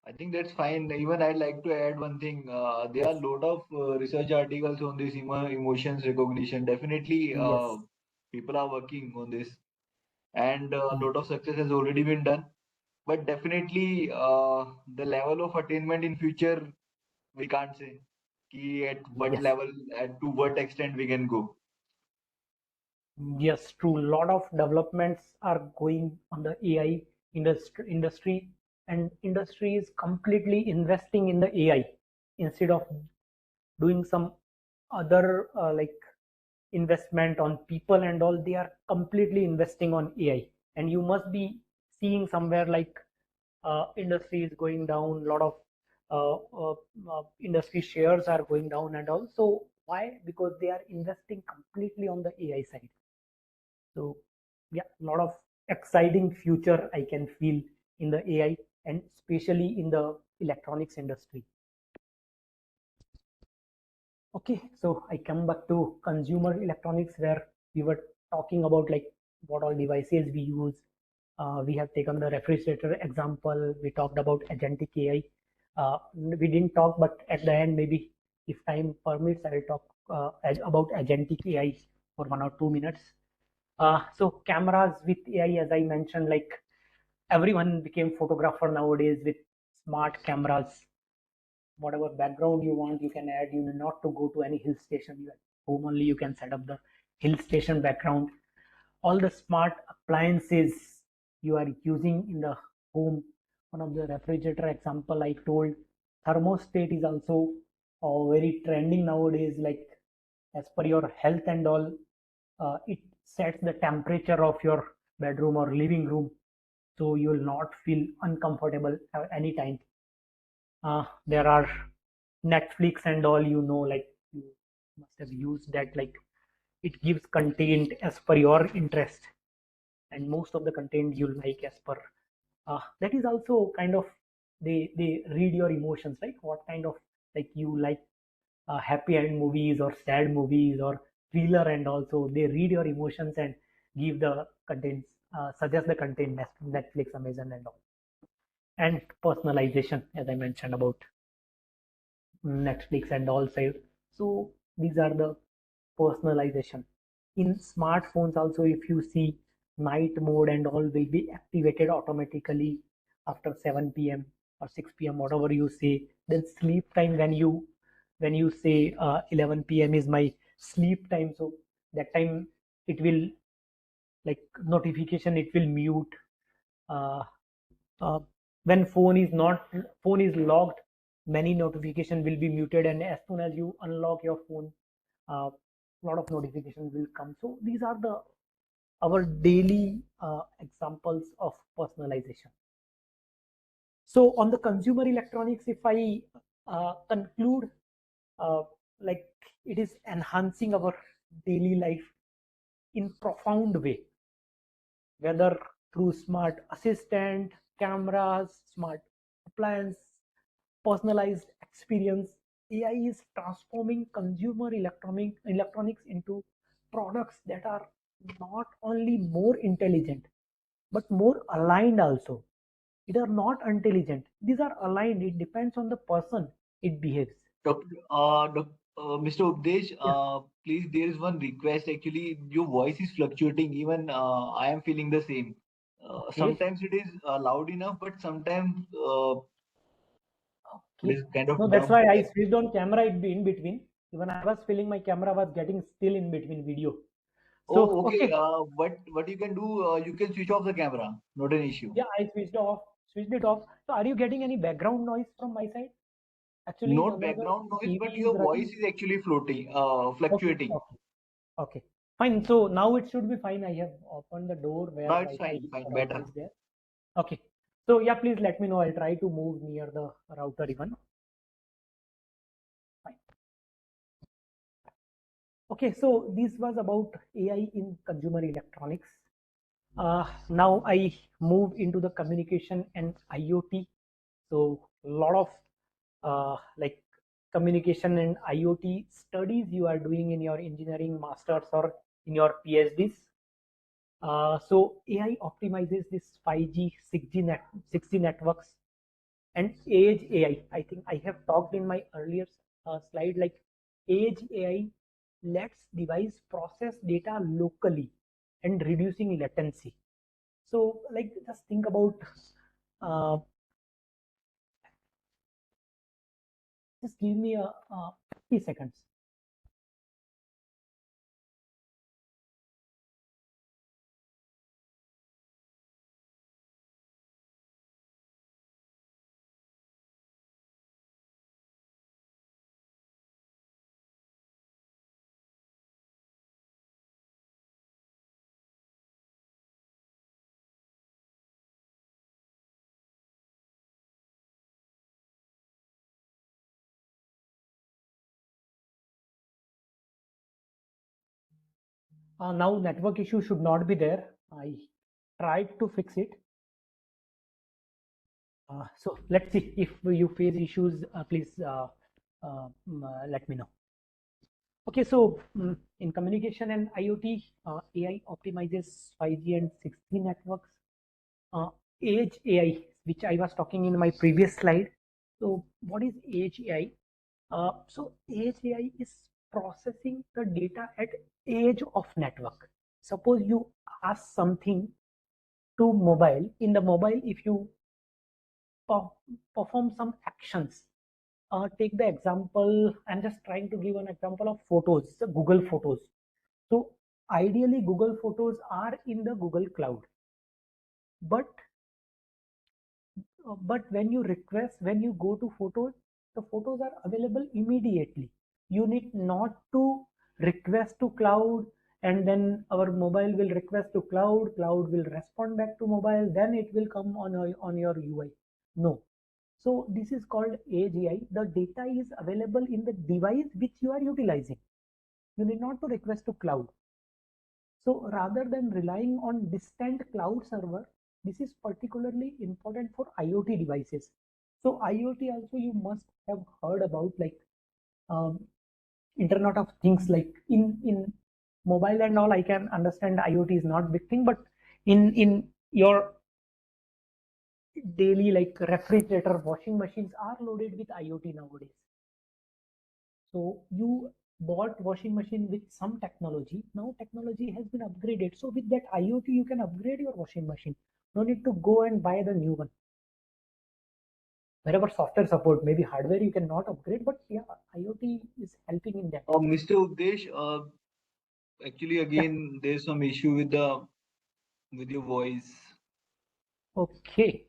I think that's fine. Even I'd like to add one thing. There are a lot of research articles on this emotions recognition. Definitely, Yes. people are working on this, and a Mm. lot of success has already been done. But definitely, the level of attainment in future we can't say. Ki at what Yes. level, at to what extent we can go. Yes, true. Lot of developments are going on the AI industry, and industry is completely investing in the AI instead of doing some other investment on people and all. They are completely investing on AI, and you must be seeing somewhere like industry is going down. A lot of industry shares are going down and all. So why? Because they are investing completely on the AI side. So yeah, a lot of exciting future I can feel in the AI, and especially in the electronics industry. Okay, so I come back to consumer electronics where we were talking about like what all devices we use. We have taken the refrigerator example. We talked about agentic AI. We didn't talk, but at the end, maybe if time permits, I will talk about agentic AI for 1 or 2 minutes. So cameras with AI, as I mentioned, like everyone became photographer nowadays with smart cameras. Whatever background you want, you can add. You need not to go to any hill station. You at home only you can set up the hill station background. All the smart appliances you are using in the home. One of the refrigerator example I told, thermostat is also very trending nowadays. Like as per your health and all, it sets the temperature of your bedroom or living room, so you will not feel uncomfortable anytime. There are Netflix and all, like you must have used that. Like it gives content as per your interest, and most of the content you like as per that is also kind of, they read your emotions, like what kind of, like you like happy end movies or sad movies or thriller, and also they read your emotions and give the contents, suggest the content. Netflix, Amazon and all. And personalization, as I mentioned about Netflix and all side. So these are the personalization. In smartphones also, if you see, night mode and all will be activated automatically after 7 p.m. or 6 p.m., whatever you say. Then sleep time, when you say 11 p.m. is my sleep time, so that time it will, like notification, it will mute. Uh, uh, when phone is locked, many notification will be muted, and as soon as you unlock your phone, a lot of notification will come. So these are the our daily examples of personalization. So on the consumer electronics, if I conclude, uh, like it is enhancing our daily life in profound way, whether through smart assistant, cameras, smart appliance, personalized experience. AI is transforming consumer electronics into products that are not only more intelligent but more aligned also. It are not intelligent. These are aligned. It depends on the person it behaves. Mr. Updesh, Yeah. please, there is one request. Actually, your voice is fluctuating. Even I am feeling the same. Okay. Sometimes it is loud enough, but sometimes it Okay. is kind of No, that's dumb. why I switched on camera in between. Even I was feeling my camera was getting still in between video. So Oh, okay. okay. What you can do, you can switch off the camera. Not an issue. Yeah, I switched it off. So are you getting any background noise from my side? Actually, Not another background noise, but TV is your voice running. is actually floating, Okay, fluctuating. okay, okay. Fine. So now it should be fine. I have opened the door where Now it's Wi-Fi fine, fine, router better. is there. Okay. So yeah, please let me know. I'll try to move near the router even. Fine. Okay. So this was about AI in consumer electronics. Now I move into the communication and IoT. So a lot of like communication and IoT studies you are doing in your engineering masters or in your PhDs. So AI optimizes this 5G, 6G networks, And Edge AI, I think I have talked in my earlier slide, like Edge AI lets device process data locally and reducing latency. So like just think about uh, just give me a 50 seconds. Now network issue should not be there. I tried to fix it. So let's see if you face issues. Please let me know. Okay, so in communication and IoT, AI optimizes 5G and 6G networks. Edge AI, which I was talking in my previous slide. So what is Edge AI? So Edge AI is processing the data at edge of network. Suppose you ask something to mobile. In the mobile, if you perform some actions, take the example, I'm just trying to give an example of photos, the Google Photos. So ideally Google Photos are in the Google Cloud, but when you request, when you go to photos, the photos are available immediately. You need not to request to cloud, and then our mobile will request to cloud, cloud will respond back to mobile, then it will come on your UI. No. So this is called Edge AI. The data is available in the device which you are utilizing. You need not to request to cloud. So rather than relying on distant cloud server, this is particularly important for IoT devices. So IoT also you must have heard about, like um, Internet of Things, like in mobile and all. I can understand IoT is not big thing, but in your daily, like refrigerator, washing machines are loaded with IoT nowadays. So you bought washing machine with some technology. Now technology has been upgraded. So with that IoT, you can upgrade your washing machine. No need to go and buy the new one. Wherever software support, maybe hardware you cannot upgrade, but yeah, IoT is helping in that. Mr. Updesh, actually Yeah. again there's some issue with your voice. Okay.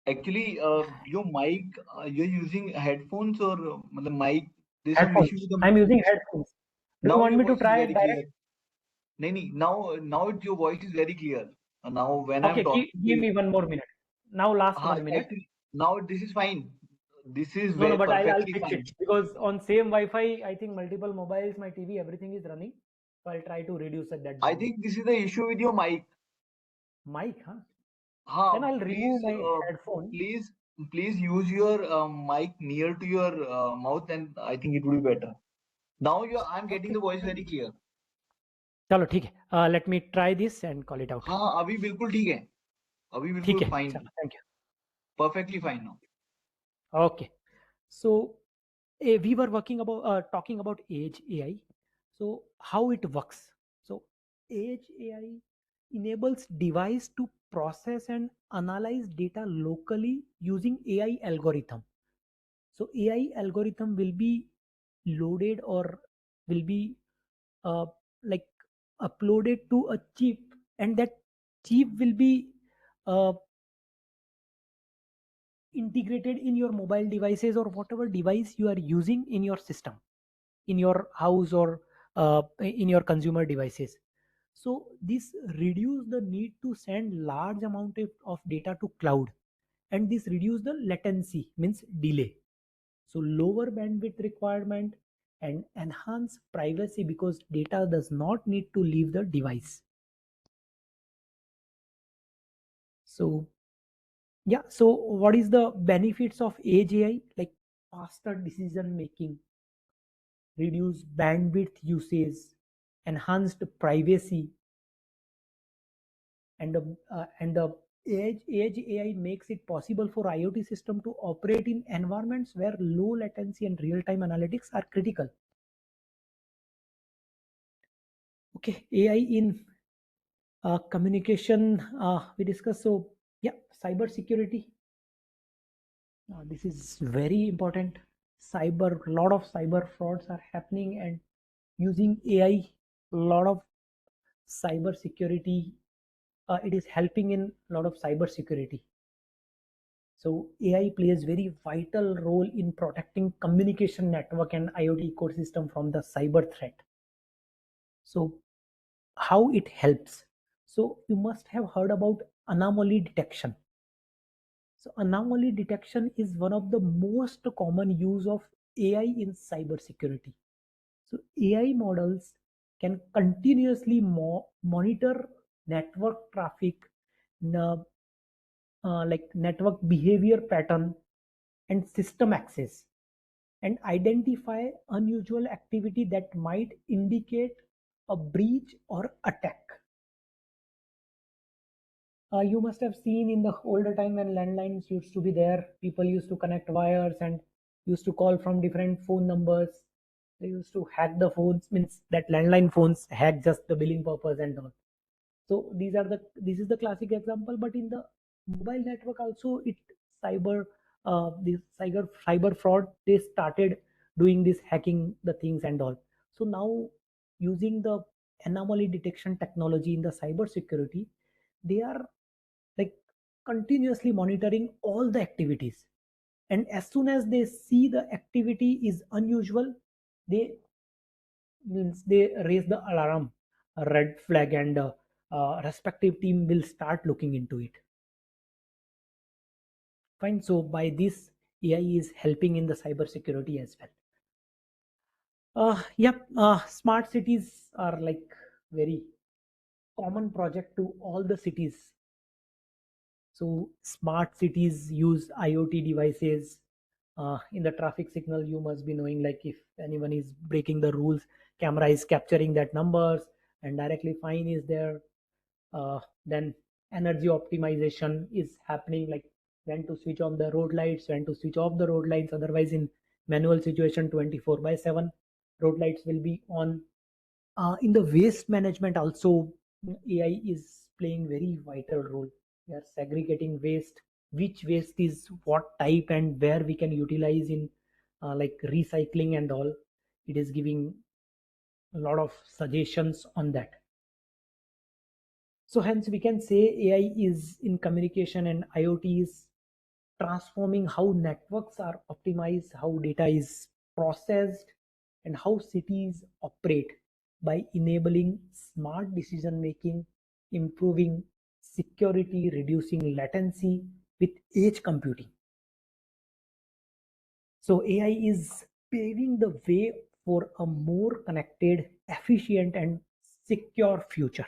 Actually, your mic, you're using headphones or the mic? There's some Headphones. issue with the. I'm using headphones. Do you Now want your me to voice is try very direct? clear. No, no, now your voice is very clear. Now when I'm Okay, talking to give you, me 1 more minute. Now last 1 minute. actually now this is fine. This is No, very but I'll perfectly fix it fine. because on same Wi-Fi, I think multiple mobiles, my TV, everything is running. So I'll try to reduce at that I bandwidth. think this is the issue with your mic. Mic, huh? Ha, Then I'll please, remove my headphone. please, please use your mic near to your mouth, and I think it will be better. Now I'm getting Okay. the voice very clear. चलो ठीक है. Let me try this and call it out. हाँ अभी बिल्कुल ठीक है अभी ठीक बिल्कुल है. fine चलो, thank you. perfectly fine now. Okay. So we were talking about Edge AI. So how it works? So Edge AI enables device to process and analyze data locally using AI algorithm. So AI algorithm will be loaded or will be uh, like uploaded to a chip, and that chip will be uh, integrated in your mobile devices or whatever device you are using in your system, in your house, or in your consumer devices. So this reduce the need to send large amount of data to cloud, and this reduce the latency, means delay. So lower bandwidth requirement and enhance privacy because data does not need to leave the device. So yeah, so what is the benefits of Edge AI? Like faster decision making, reduce bandwidth usage, enhanced privacy, and the Edge AI makes it possible for IoT system to operate in environments where low latency and real-time analytics are critical. Okay, AI in communication we discussed. So yeah, cyber security. This is very important. Lot of cyber frauds are happening, and using AI, a lot of cyber security. It is helping in a lot of cyber security. So AI plays very vital role in protecting communication network and IoT ecosystem from the cyber threat. So how it helps? So you must have heard about anomaly detection. So anomaly detection is one of the most common use of AI in cybersecurity. So AI models can continuously monitor network traffic, like network behavior pattern and system access, and identify unusual activity that might indicate a breach or attack. You must have seen in the older time when landlines used to be there, people used to connect wires and used to call from different phone numbers. They used to hack the phones, means that landline phones hack just the billing purpose and all. So this is the classic example, but in the mobile network also, cyber this cyber fraud, they started doing this hacking the things and all. So now, using the anomaly detection technology in the cyber security, they are like continuously monitoring all the activities, and as soon as they see the activity is unusual, they they raise the alarm, a red flag, and respective team will start looking into it. Fine. So by this, AI is helping in the cyber security as well. Yep. Smart cities are like very common project to all the cities. So smart cities use IoT devices. In the traffic signal, you must be knowing, like if anyone is breaking the rules, camera is capturing that numbers, and directly fine is there. Then energy optimization is happening, like when to switch on the road lights, when to switch off the road lights. Otherwise, in manual situation, 24/7 road lights will be on. In the waste management also, AI is playing very vital role. We are segregating waste, which waste is what type and where we can utilize in like recycling and all. It is giving a lot of suggestions on that. So hence we can say AI is in communication, and IoT is transforming how networks are optimized, how data is processed, and how cities operate by enabling smart decision making, improving security, reducing latency with edge computing. So AI is paving the way for a more connected, efficient, and secure future.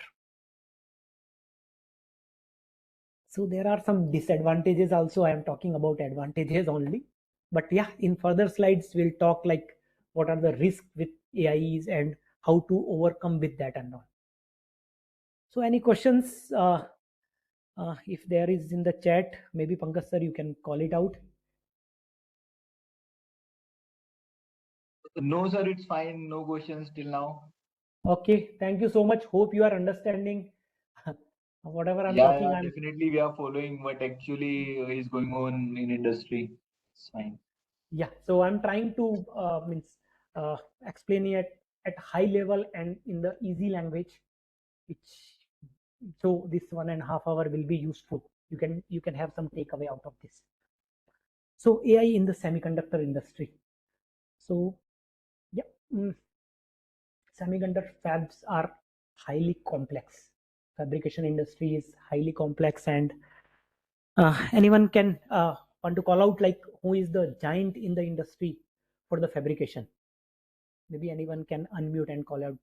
So there are some disadvantages also. I am talking about advantages only, but yeah, in further slides we'll talk like what are the risks with AIs and how to overcome with that and all. So any questions, if there is in the chat, maybe Pankaj sir, you can call it out. No, sir, it's fine. No questions till now. Okay, thank you so much. Hope you are understanding whatever I'm Yeah, talking. yeah, definitely we are following what actually is going on in industry. It's fine. Yeah, so I'm trying to means uh, explain it at high level and in the easy language, which, so this 1.5 hour will be useful. You can have some takeaway out of this. So AI in the semiconductor industry. So yeah, semiconductor fabs are highly complex. Fabrication industry is highly complex, and anyone can want to call out like who is the giant in the industry for the fabrication. Maybe anyone can unmute and call out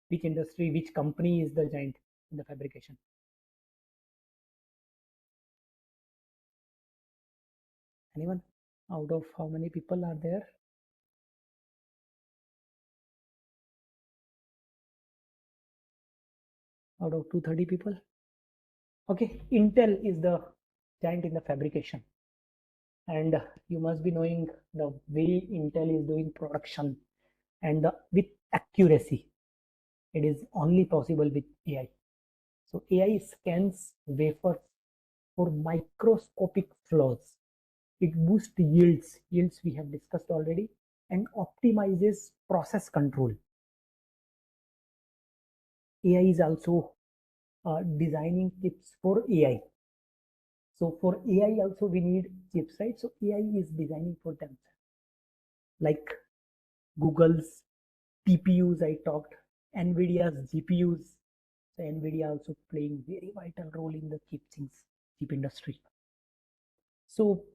which industry, which company is the giant in the fabrication. Anyone? Out of how many people are there? Out of 230 people? Okay, Intel is the giant in the fabrication, and you must be knowing the way Intel is doing production and with accuracy. It is only possible with AI. So AI scans wafers for microscopic flaws. It boosts yields we have discussed already, and optimizes process control. AI is also designing chips for AI. So for AI also we need chips, right? So AI is designing for them, like Google's TPUs I talked, NVIDIA's GPUs. So NVIDIA also playing very vital role in the chip industry. So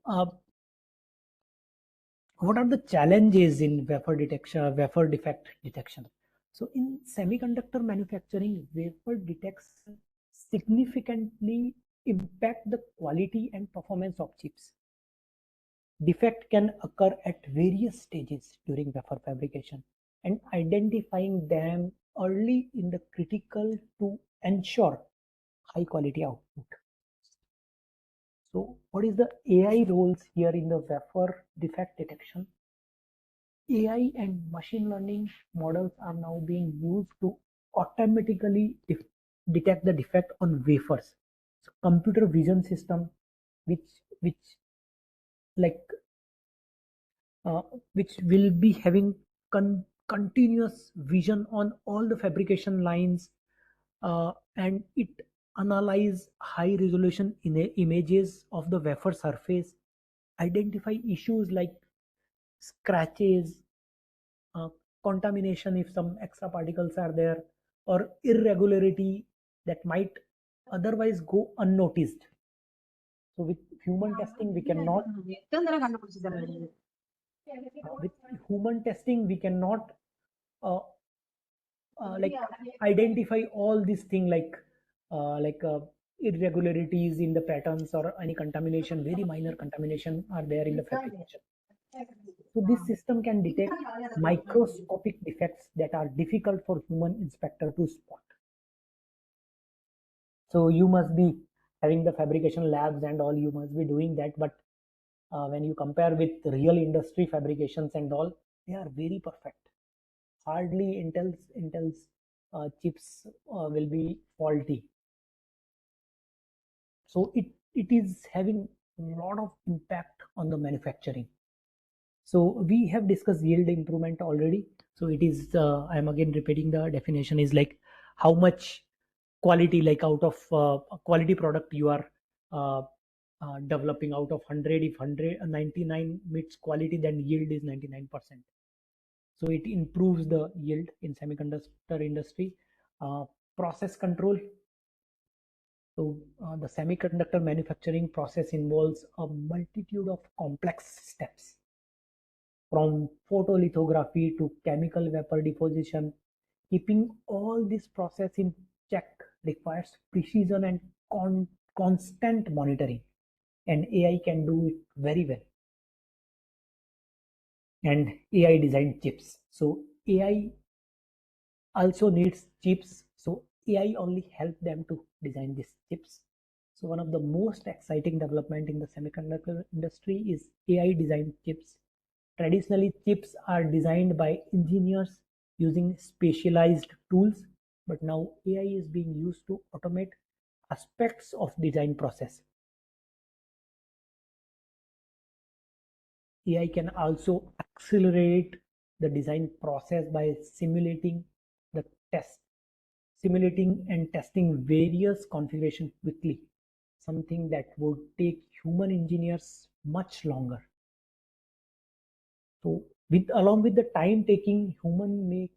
what are the challenges in wafer defect detection? So in semiconductor manufacturing, wafer detection significantly impact the quality and performance of chips. Defect can occur at various stages during wafer fabrication, and identifying them early in the critical to ensure high quality output. So what is the AI roles here in the wafer defect detection? AI and machine learning models are now being used to automatically detect the defect on wafers. So computer vision system, which like uh, which will be having continuous vision on all the fabrication lines, and it analyze high resolution images of the wafer surface, identify issues like scratches, uh, contamination if some extra particles are there, or irregularity that might otherwise go unnoticed. So with human testing we cannot with human testing we cannot uh, like identify all these things like irregularities in the patterns or any contamination, very minor contamination are there in the fabrication. So this system can detect microscopic defects that are difficult for human inspector to spot. So you must be having the fabrication labs and all, you must be doing that, but when you compare with real industry fabrications and all, they are very perfect. Hardly Intel's chips will be faulty. So it is having a lot of impact on the manufacturing. So we have discussed yield improvement already. So it is I'm again repeating the definition is like how much quality, like out of a quality product you are uh, developing out of 100, if 99 meets quality, then yield is 99%. So it improves the yield in semiconductor industry. Process control. So the semiconductor manufacturing process involves a multitude of complex steps, from photolithography to chemical vapor deposition. Keeping all this process in check requires precision and constant monitoring, and AI can do it very well. And AI designed chips. So AI also needs chips. So AI only help them to design these chips. So one of the most exciting development in the semiconductor industry is AI designed chips. Traditionally, chips are designed by engineers using specialized tools, but now AI is being used to automate aspects of design process. AI can also accelerate the design process by the test, simulating and testing various configurations quickly, something that would take human engineers much longer. So along with the time taking, human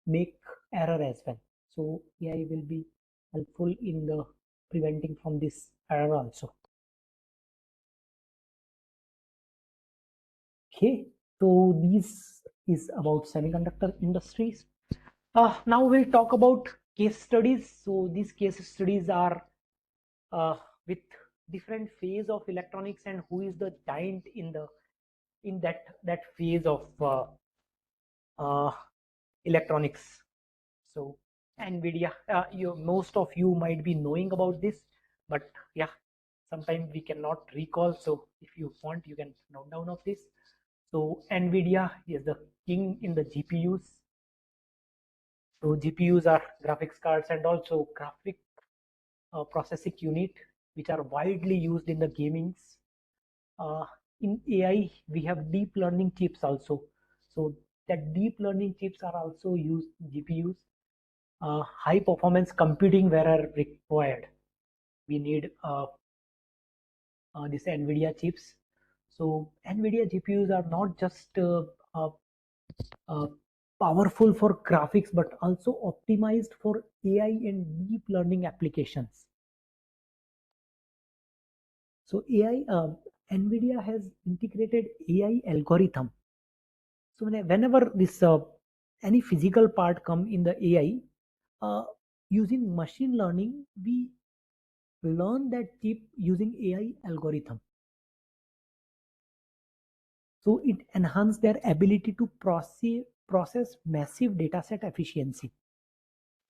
make error as well. So AI will be helpful in the preventing from this error also. Okay, so this is about semiconductor industries. Now we'll talk about case studies. So these case studies are with different phase of electronics and who is the giant in that phase of uh, electronics. So NVIDIA, most of you might be knowing about this. but yeah, sometimes we cannot recall. So if you want, you can note down of this. So NVIDIA is the king in the GPUs. So GPUs are graphics cards and also graphic processing unit, which are widely used in the gamings. Uh, in AI, we have deep learning chips also. So that deep learning chips are also used GPUs. High performance computing where required. We need this NVIDIA chips. So NVIDIA GPUs are not just uh, uh, powerful for graphics, but also optimized for AI and deep learning applications. So AI, NVIDIA has integrated AI algorithm. So whenever this any physical part come in the AI, using machine learning, we learn that chip using AI algorithm. So it enhance their ability to process massive data set efficiency.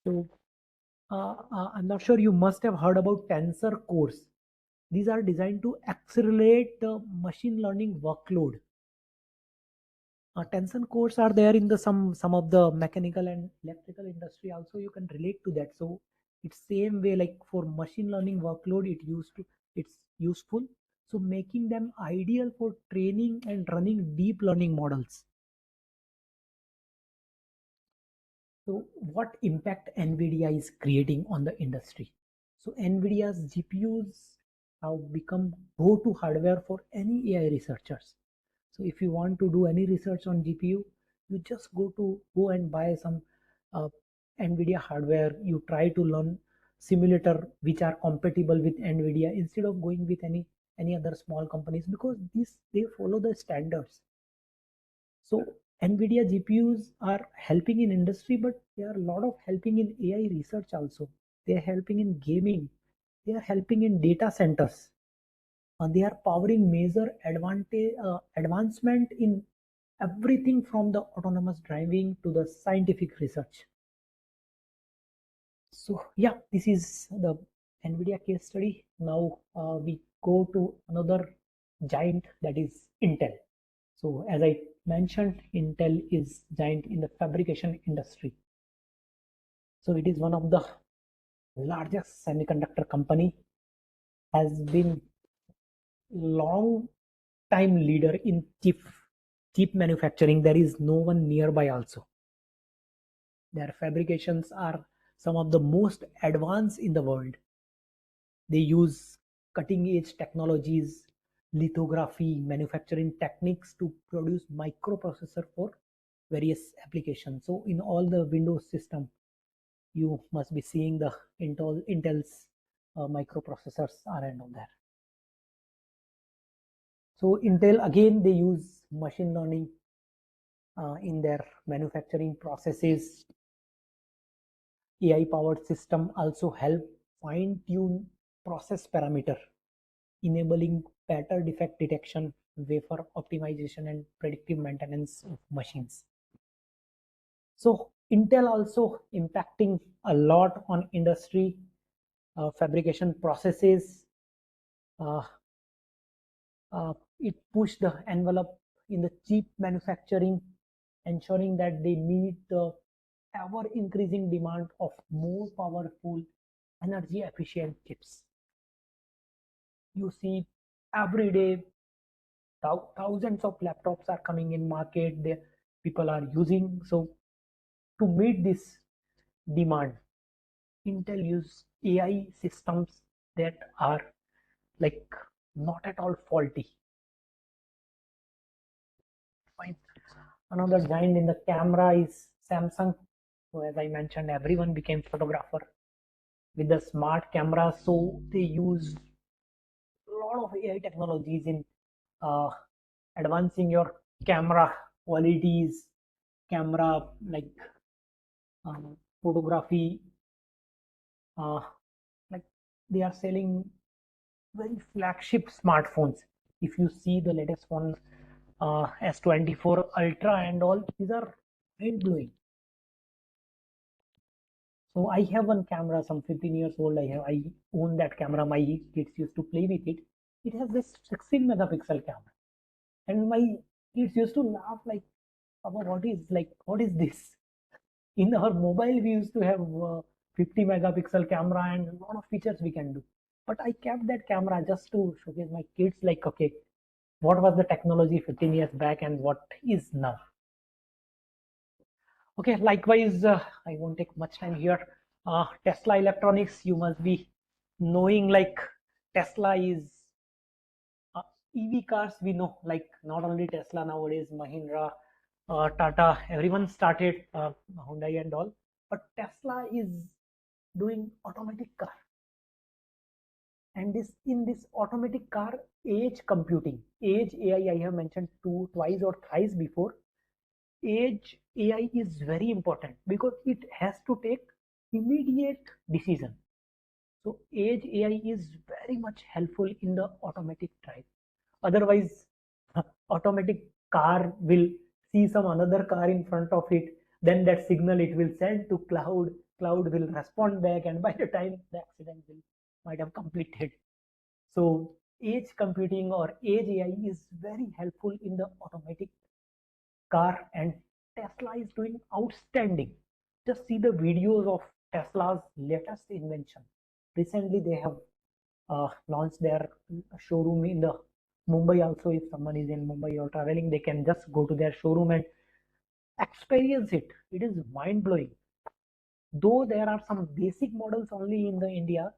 So I'm not sure, you must have heard about tensor cores. These are designed to accelerate the machine learning workload. Tensor cores are there in the some of the mechanical and electrical industry also. You can relate to that. So it's same way, like for machine learning workload, it's useful. So making them ideal for training and running deep learning models. So what impact NVIDIA is creating on the industry? So NVIDIA's GPUs have become go-to hardware for any AI researchers. So if you want to do any research on GPU, you just go and buy some uh, NVIDIA hardware. You try to learn simulator which are compatible with NVIDIA instead of going with any other small companies, because they follow the standards. So NVIDIA GPUs are helping in industry, but they are a lot of helping in AI research also. They are helping in gaming. They are helping in data centers. They are powering major advancement in everything from the autonomous driving to the scientific research. So yeah, this is the NVIDIA case study. Now we go to another giant, that is Intel. So as I mentioned, Intel is giant in the fabrication industry. So it is one of the largest semiconductor company, has been long time leader in chip manufacturing. There is no one nearby also. Their fabrications are some of the most advanced in the world. They use cutting edge technologies, lithography, manufacturing techniques to produce microprocessor for various applications. So in all the Windows system, you must be seeing the Intel's microprocessors are and on there. So Intel, again, they use machine learning in their manufacturing processes. AI powered system also help fine tune process parameter, enabling better defect detection, wafer optimization, and predictive maintenance of machines. So Intel also impacting a lot on industry fabrication processes. Uh, it pushed the envelope in the chip manufacturing, ensuring that they meet the ever increasing demand of more powerful, energy efficient chips. You see every day thousands of laptops are coming in market, the people are using. So to meet this demand, Intel use AI systems that are like not at all faulty. Fine. Another giant in the camera is Samsung. So as I mentioned, everyone became photographer with the smart camera. So they use a lot of AI technologies in uh, advancing your camera qualities, camera like photography. Uh, like they are selling very flagship smartphones. If you see the latest one, S24 Ultra and all, these are mind blowing. So I have one camera, some 15 years old. I own that camera. My kids used to play with it. It has this 16 megapixel camera, and my kids used to laugh like, "Papa, what is this?" In our mobile, we used to have 50 megapixel camera and a lot of features we can do. But I kept that camera just to showcase my kids, like, okay, what was the technology 15 years back and what is now. Okay, likewise, I won't take much time here. Tesla Electronics, you must be knowing, like, Tesla is uh, EV cars. We know, like, not only Tesla nowadays, Mahindra, Tata, everyone started, Hyundai and all. But Tesla is doing automatic car, and this in this automatic car, edge computing, edge AI, I have mentioned twice or thrice before. Edge AI is very important because it has to take immediate decision. So edge AI is very much helpful in the automatic drive. Otherwise, automatic car will see some another car in front of it, then that signal it will send to cloud. Cloud will respond back, and by the time the accident will might have completed. So edge computing or edge AI is very helpful in the automatic car, and Tesla is doing outstanding. Just see the videos of Tesla's latest invention. Recently, they have launched their showroom in the Mumbai also. If someone is in Mumbai or traveling, they can just go to their showroom and experience it. It is mind blowing. Though there are some basic models only in the India,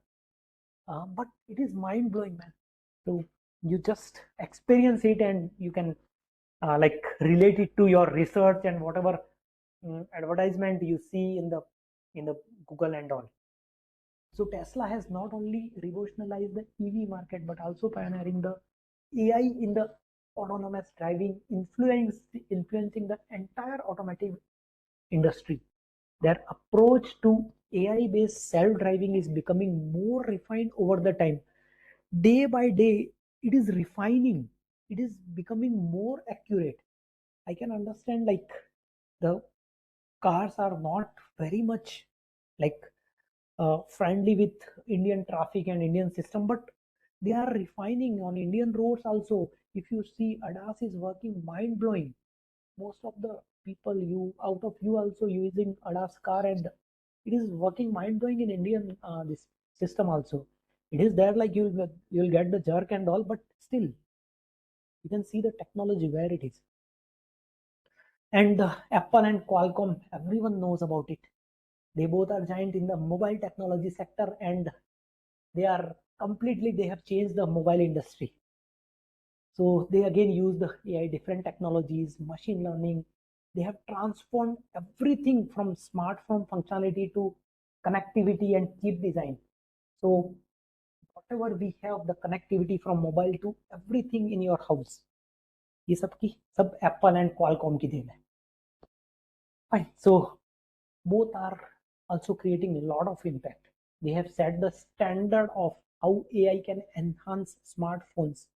but it is mind blowing, man. So you just experience it and you can like relate it to your research and whatever advertisement you see in the Google and all. So Tesla has not only revolutionized the EV market but also pioneering the AI in the autonomous driving, influencing the entire automotive industry. Their approach to AI based self driving is becoming more refined over the time. Day by day, it is refining, it is becoming more accurate. I can understand, like, the cars are not very much like friendly with Indian traffic and Indian system, but they are refining on Indian roads also. If you see, ADAS is working mind blowing. Most of the people, you out of you also using ADAS car, and it is working mind blowing in Indian this system also. It is there, like, you'll get the jerk and all, but still you can see the technology where it is. And Apple and Qualcomm, everyone knows about it. They both are giant in the mobile technology sector, and they have changed the mobile industry. So they again use the AI, different technologies, machine learning. They have transformed everything from smartphone functionality to connectivity and chip design. So whatever we have, the connectivity from mobile to everything in your house, ये सब Apple and Qualcomm की then है. Fine. So both are also creating a lot of impact. They have set the standard of how AI can enhance smartphones,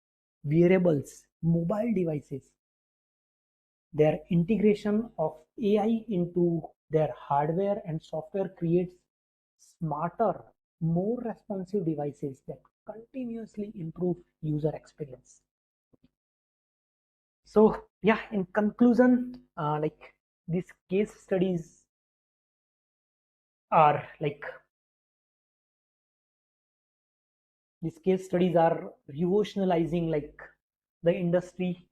wearables, mobile devices. Their integration of AI into their hardware and software creates smarter, more responsive devices that continuously improve user experience. So yeah, in conclusion, like, these case studies are like these case studies are revolutionizing, like, the industry.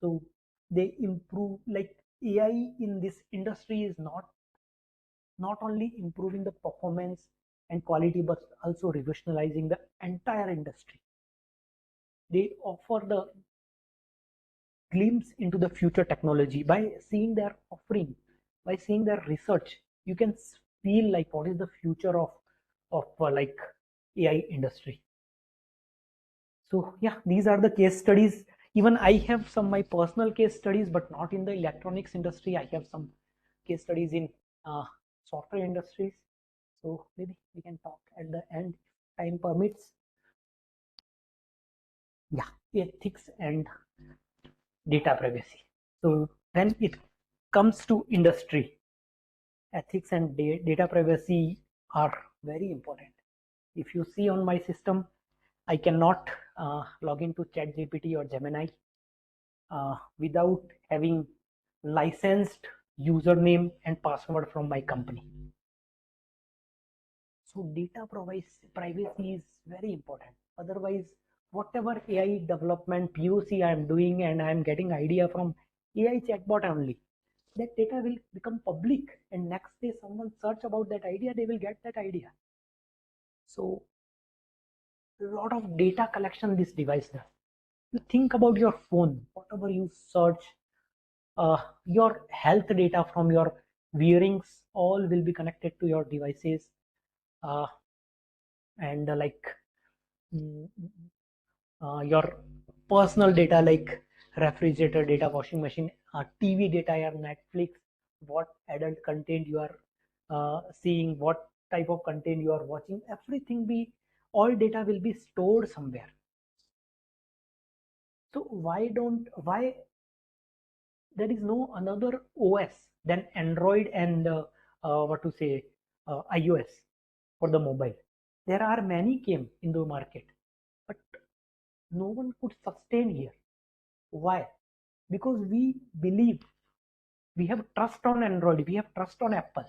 So they improve, like, AI in this industry is not only improving the performance and quality but also revolutionizing the entire industry. They offer the glimpse into the future technology. By seeing their offering, by seeing their research, you can feel like what is the future of like AI industry. So yeah, these are the case studies. Even I have some my personal case studies, but not in the electronics industry. I have some case studies in uh, software industries. So maybe we can talk at the end if time permits. Yeah, ethics and data privacy. So when it comes to industry, ethics and data privacy are very important. If you see on my system, I cannot log into ChatGPT or Gemini without having licensed username and password from my company. So data privacy is very important. Otherwise, whatever AI development POC I am doing and I am getting idea from AI chatbot only, that data will become public, and next day someone search about that idea, they will get that idea. So a lot of data collection this device does. You think about your phone, whatever you search, your health data from your wearings, all will be connected to your devices. And mm, your personal data like refrigerator data, washing machine, TV data, your Netflix, what adult content you are seeing, what type of content you are watching, everything all data will be stored somewhere. So why there is no another OS than Android and iOS for the mobile? There are many came in the market, but no one could sustain here. Why? Because we believe, we have trust on Android, we have trust on Apple.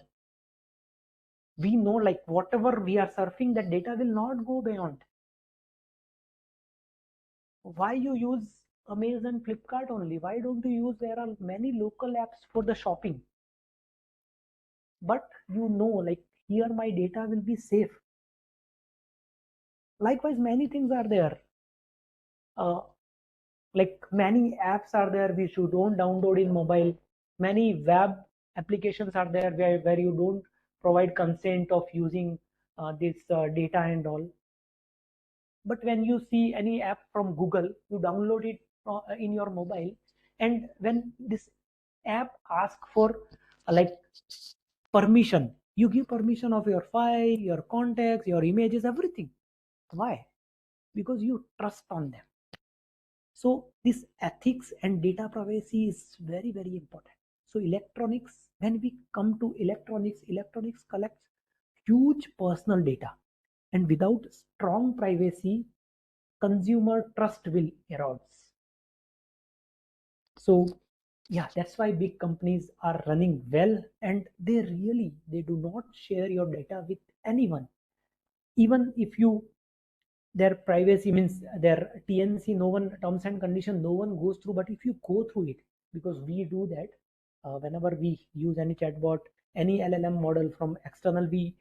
We know like whatever we are surfing, that data will not go beyond. Why you use Amazon, Flipkart only? Why don't you use, there are many local apps for the shopping? But you know, like here my data will be safe. Likewise, many things are there. Like many apps are there which you don't download in mobile. Many web applications are there where you don't provide consent of using this data and all. But when you see any app from Google, you download it in your mobile, and when this app asks for like permission, you give permission of your file, your contacts, your images, everything. Why? Because you trust on them. So this ethics and data privacy is very, very important. So electronics, when we come to electronics collects huge personal data, and without strong privacy, consumer trust will erode. So yeah, that's why big companies are running well, and they do not share your data with anyone. Even if you, their privacy means their TNC, no one, terms and condition, no one goes through. But if you go through it, because we do that, whenever we use any chatbot, any LLM model from external, we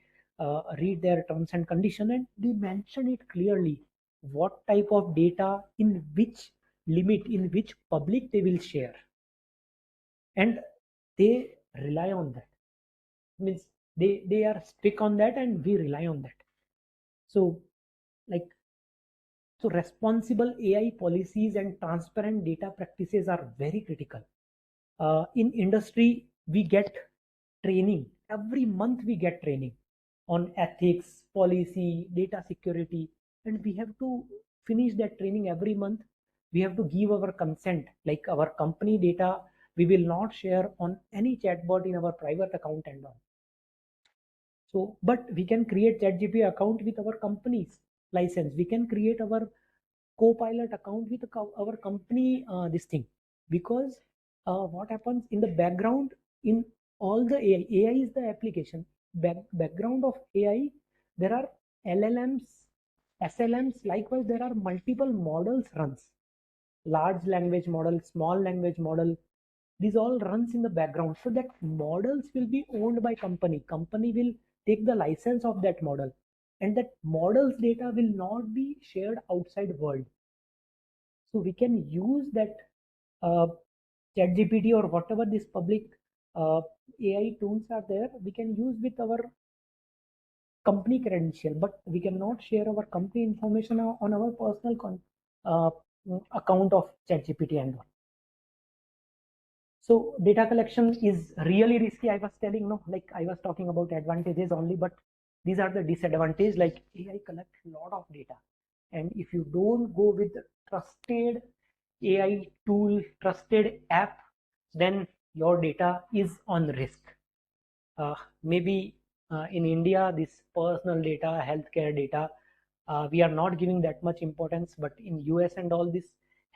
read their terms and condition, and they mention it clearly what type of data, in which limit, in which public they will share, and they rely on that. Means they are strict on that, and we rely on that. So like, so responsible AI policies and transparent data practices are very critical. In industry, we get training. Every month we get training on ethics, policy, data security, and we have to finish that training every month. We have to give our consent, like our company data, we will not share on any chatbot in our private account and all. So, but we can create ChatGPT account with our company's license. We can create our Copilot account with our company this thing, because what happens in the background, in all the AI is the application. Background of AI, there are LLMs, SLMs. Likewise, there are multiple models runs. Large language model, small language model, these all runs in the background, so that models will be owned by company will take the license of that model, and that model's data will not be shared outside world. So we can use that uh, ChatGPT or whatever this public AI tools are there, we can use with our company credential, but we cannot share our company information on our personal uh, account of ChatGPT and all. So data collection is really risky. I was telling, no, like I was talking about advantages only, but these are the disadvantages. Like AI collects a lot of data, and if you don't go with trusted AI tool, trusted app, then your data is on risk. maybe in India, this personal data, healthcare data, we are not giving that much importance, but in US and all this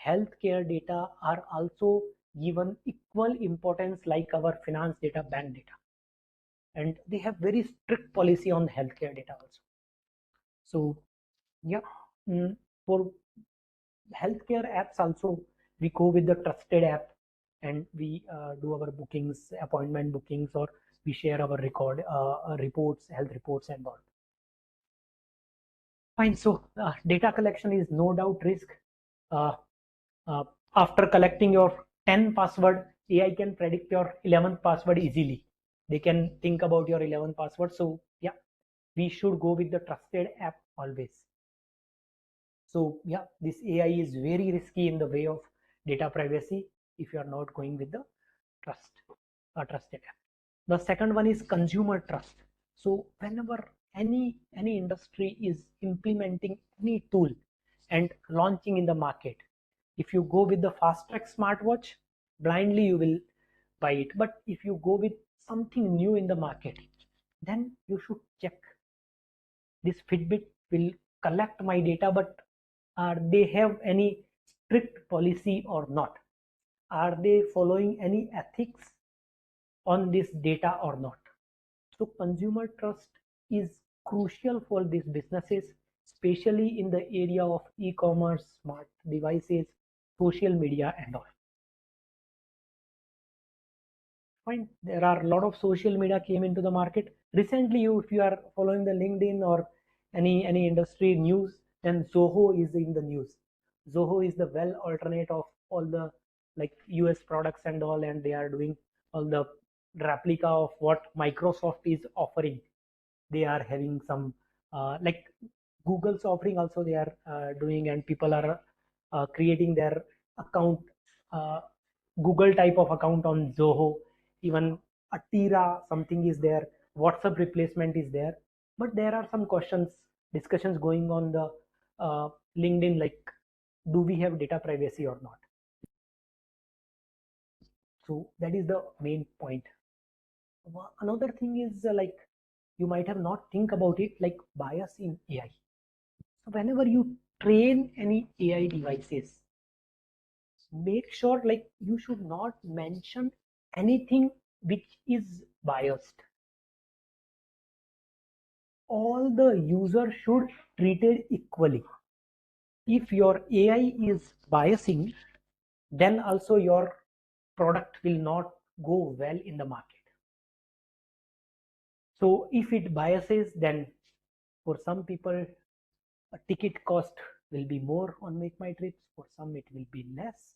healthcare data are also given equal importance like our finance data, bank data, and they have very strict policy on healthcare data also. So yeah, for healthcare apps also, we go with the trusted app, and we do our bookings, appointment bookings, or we share our reports, health reports and all. Fine. So data collection is no doubt risk. uh, uh, After collecting your 10 password, AI can predict your 11th password easily. They can think about your 11th password. So yeah, we should go with the trusted app always. So yeah, this AI is very risky in the way of data privacy if you are not going with the trusted app. The second one is consumer trust. So whenever any industry is implementing any tool and launching in the market, if you go with the fast track smartwatch, blindly you will buy it. But if you go with something new in the market, then you should check this Fitbit will collect my data, but are they have any strict policy or not? Are they following any ethics on this data or not? So consumer trust is crucial for these businesses, especially in the area of e-commerce, smart devices, social media and all. Fine. There are a lot of social media came into the market recently. If you are following the LinkedIn or any industry news, then Zoho is in the news. Zoho is the well alternate of all the like US products and all, and they are doing all the replica of what Microsoft is offering. They are having some like Google's offering also they are doing, and people are creating their account, uh, Google type of account on Zoho. Even Atira something is there, WhatsApp replacement is there. But there are some discussions going on the LinkedIn, like do we have data privacy or not? So that is the main point. Another thing is like you might have not think about it, like bias in AI. So whenever you train any AI devices, make sure like you should not mention anything which is biased. All the users should treated equally. If your AI is biasing, then also your product will not go well in the market. So if it biases, then for some people a ticket cost will be more on Make My Trips, for some it will be less.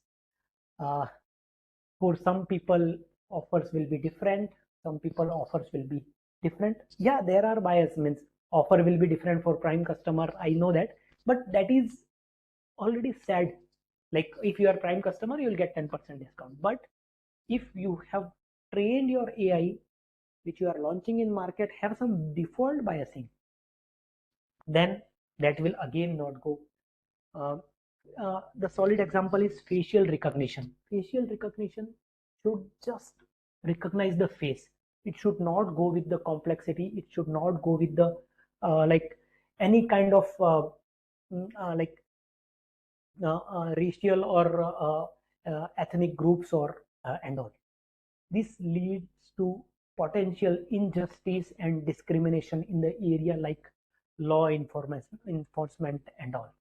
For some people offers will be different, some people offers will be different. Yeah, there are bias, means offer will be different for prime customer, I know that, but that is already said. Like if you are prime customer, you will get 10% discount. But if you have trained your AI which you are launching in market have some default biasing, then that will again not go. The solid example is facial recognition. Facial recognition should just recognize the face. It should not go with the complexity. It should not go with the like any kind of like racial or ethnic groups or and all. This leads to potential injustice and discrimination in the area like law enforcement and all.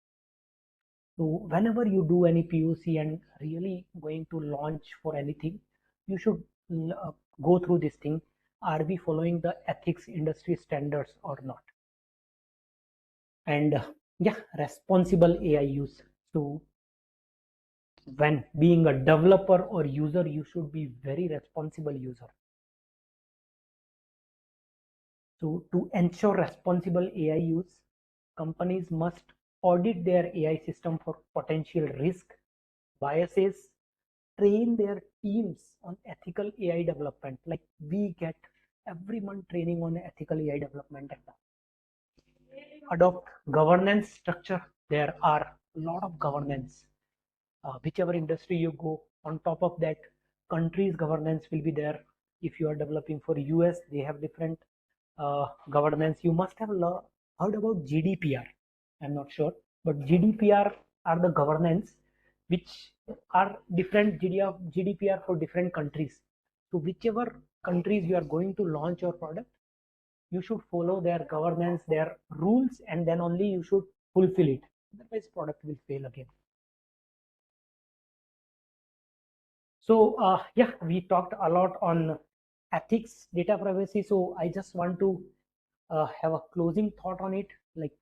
So whenever you do any POC and really going to launch for anything, you should go through this thing. Are we following the ethics industry standards or not? And yeah, responsible AI use. So when being a developer or user, you should be very responsible user. So to ensure responsible AI use, companies must audit their AI system for potential risk, biases, train their teams on ethical AI development. Like we get every month training on ethical AI development and adopt governance structure. There are a lot of governance. Whichever industry you go, on top of that, country's governance will be there. if you are developing for US, they have different governance. You must have heard about GDPR. I'm not sure, but GDPR are the governance which are different GDPR for different countries. So whichever countries you are going to launch your product, you should follow their governance, their rules, and then only you should fulfill it. Otherwise, product will fail again. So yeah, we talked a lot on ethics, data privacy. So I just want to have a closing thought on it. Like,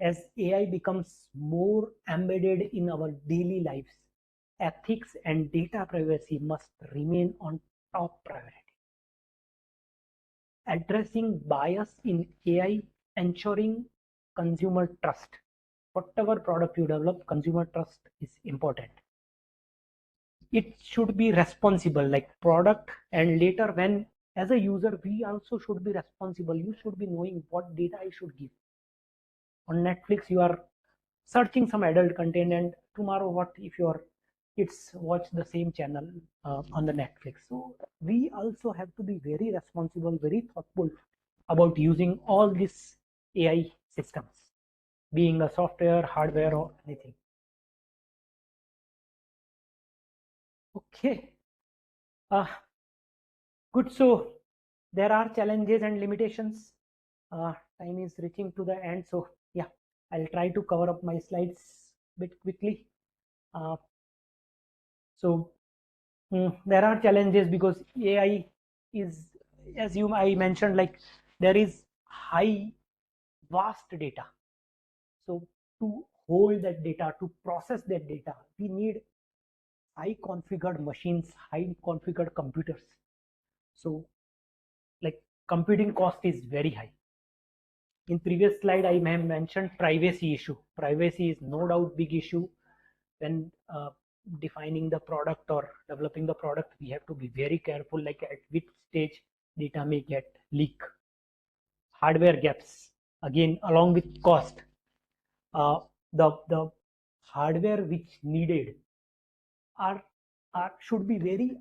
as AI becomes more embedded in our daily lives, ethics and data privacy must remain on top priority. Addressing bias in AI, ensuring consumer trust. Whatever product you develop, consumer trust is important. It should be responsible, like product, and later when as a user we also should be responsible. You should be knowing what data I should give. On Netflix you are searching some adult content, and tomorrow what if your kids watch the same channel on the Netflix? So we also have to be very responsible, very thoughtful about using all these AI systems, being a software, hardware, or anything. Okay. Good. So there are challenges and limitations. Time is reaching to the end. So yeah, I'll try to cover up my slides a bit quickly. So there are challenges because AI is, as I mentioned, like there is high, vast data. So to hold that data, to process that data, we need high configured machines, high configured computers. So like computing cost is very high. In previous slide I may have mentioned privacy issue. Privacy is no doubt big issue. When defining the product or developing the product, we have to be very careful, like at which stage data may get leak. Hardware gaps, again along with cost. The hardware which needed are should be very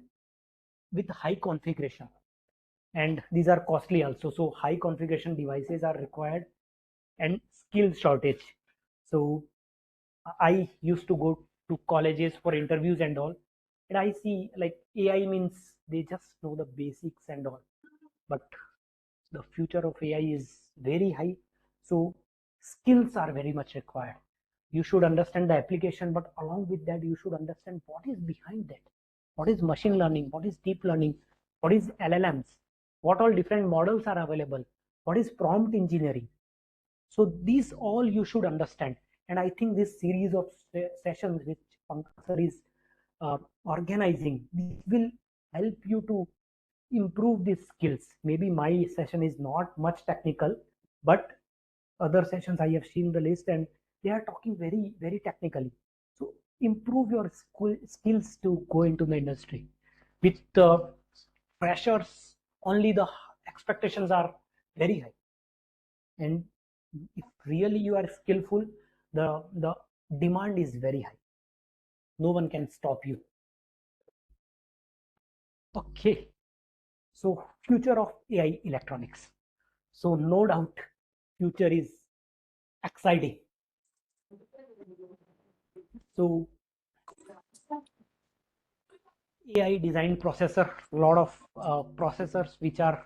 with high configuration, and these are costly also. So high configuration devices are required, and skill shortage. So I used to go to colleges for interviews and all, and I see like AI means they just know the basics and all, but the future of AI is very high. So skills are very much required. You should understand the application, but along with that, you should understand what is behind that. What is machine learning? What is deep learning? What is LLMs? What all different models are available? What is prompt engineering? So these all you should understand. And I think this series of sessions which Pankaj sir is organizing, this will help you to improve these skills. Maybe my session is not much technical, but other sessions I have seen the list and they are talking very, very technically. So improve your skills to go into the industry. With freshers, only the expectations are very high. And if really you are skillful, the demand is very high. No one can stop you. Okay. So future of AI electronics. So no doubt future is exciting. So AI designed processor, a lot of processors which are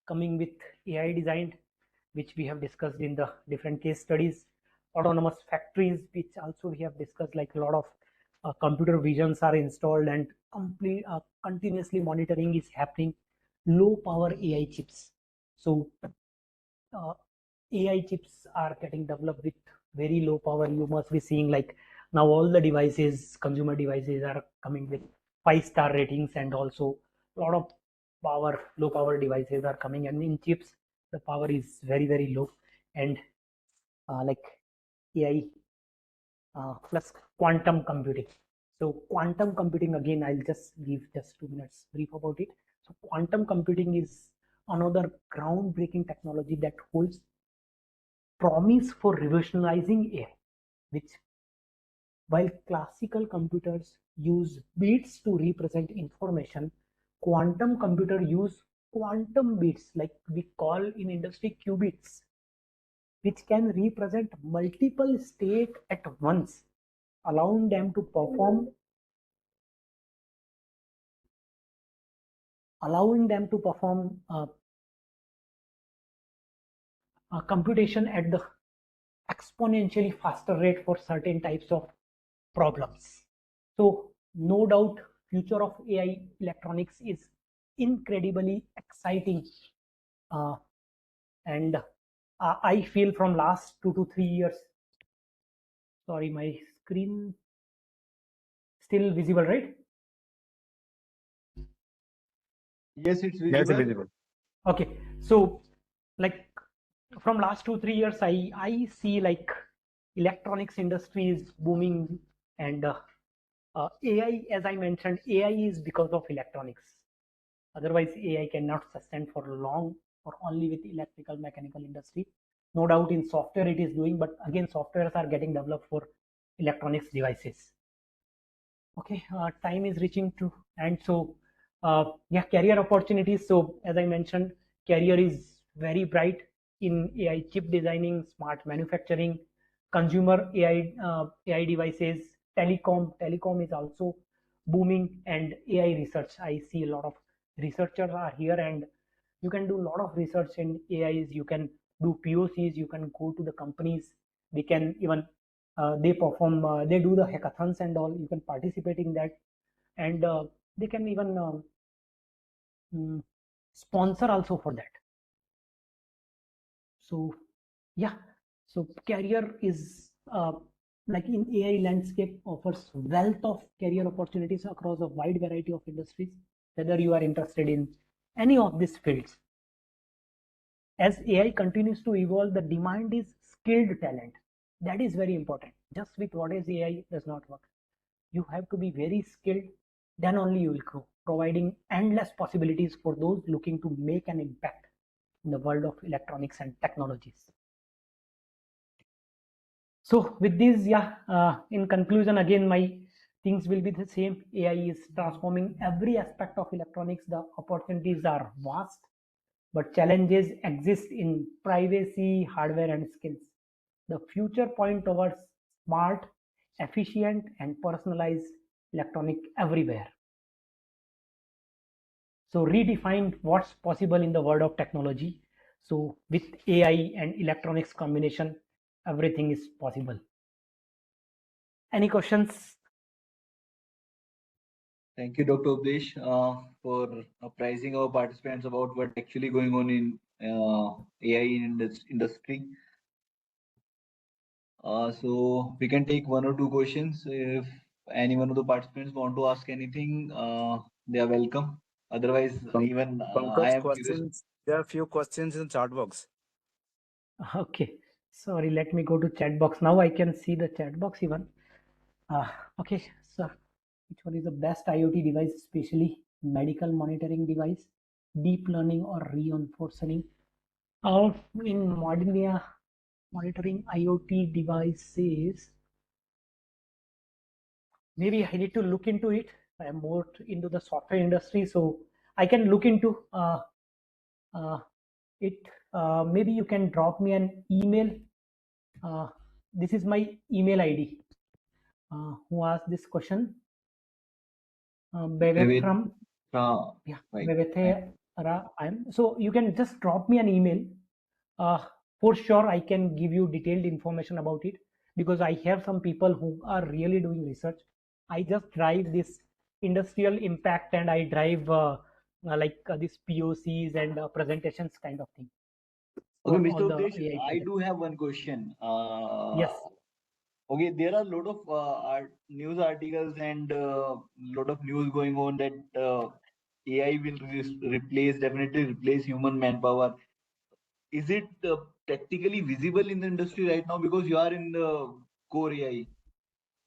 coming with AI designed, which we have discussed in the different case studies. Autonomous factories, which also we have discussed, like a lot of computer visions are installed and continuously monitoring is happening. Low power AI chips. So AI chips are getting developed with very low power. You must be seeing like now all the devices, consumer devices are coming with 5-star ratings, and also a lot of power, low power devices are coming, and in chips the power is very, very low. And like AI plus quantum computing. So quantum computing, again I'll just give just 2 minutes brief about it. So quantum computing is another groundbreaking technology that holds promise for revolutionizing AI, which While classical computers use bits to represent information, quantum computer use quantum bits, like we call in industry qubits, which can represent multiple states at once, allowing them to perform computation at the exponentially faster rate for certain types of problems. So no doubt future of AI electronics is incredibly exciting, and I feel from last 2 to 3 years, sorry, my screen still visible, right? Yes, it's Yes, visible. visible. Okay, so like from last 2 3 years, I see like electronics industry is booming, and AI, as I mentioned, AI is because of electronics. Otherwise, AI cannot sustain for long or only with electrical mechanical industry. No doubt in software it is doing, but again, softwares are getting developed for electronics devices. Okay, time is reaching to, and so yeah, career opportunities. So as I mentioned, career is very bright in AI chip designing, smart manufacturing, consumer AI devices, telecom is also booming, and AI research. I see a lot of researchers are here, and you can do a lot of research in AIs. You can do POCs, you can go to the companies, they can even they do the hackathons and all, you can participate in that, and they can even mm, sponsor also for that. So yeah, so career is like in AI landscape offers wealth of career opportunities across a wide variety of industries, whether you are interested in any of these fields. As AI continues to evolve, the demand is skilled talent. That is very important. Just with what is AI does not work. You have to be very skilled, then only you will grow, providing endless possibilities for those looking to make an impact in the world of electronics and technologies. So with this, yeah, in conclusion, again, my things will be the same. AI is transforming every aspect of electronics. The opportunities are vast, but challenges exist in privacy, hardware, and skills. The future point towards smart, efficient, and personalized electronic everywhere. So redefine what's possible in the world of technology. So with AI and electronics combination, everything is possible. Any questions? Thank you, Dr. Updesh, for apprising our participants about what actually going on in AI in this industry. So we can take one or two questions. If any one of the participants want to ask anything, they are welcome. Otherwise, even I Pankaj, am curious. questions. There are few questions in chat box. Okay, sorry, let me go to chat box. Now I can see the chat box even. Okay, so which one is the best IoT device, especially medical monitoring device, deep learning or reinforcing? In modern monitoring IoT devices, maybe I need to look into it. I am more into the software industry, so I can look into it. Maybe you can drop me an email. This is my email ID. Who asked this question? Beveth Maybe, from, yeah, right. Beveth so you can just drop me an email. For sure, I can give you detailed information about it, because I have some people who are really doing research. I just drive this industrial impact, and I drive these POCs and presentations kind of thing Okay, for all Mr. the Updesh, AI I projects. do have one question. Yes. Okay, there are a lot of news articles and lot of news going on that AI will definitely replace human manpower. Is it practically visible in the industry right now? Because you are in the core AI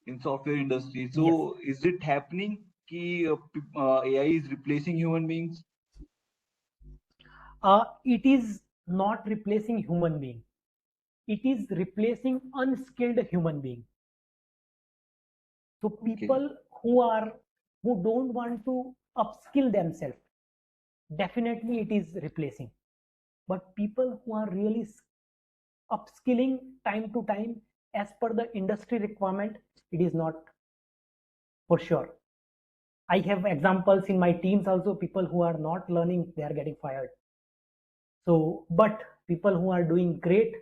in software industry. Yes. So is it happening? Ki AI is replacing human beings? It is not replacing human being. It is replacing unskilled human being. So people who don't want to upskill themselves, definitely it is replacing. But people who are really upskilling time to time as per the industry requirement, it is not for sure. I have examples in my teams also, people who are not learning, they are getting fired. So, but people who are doing great,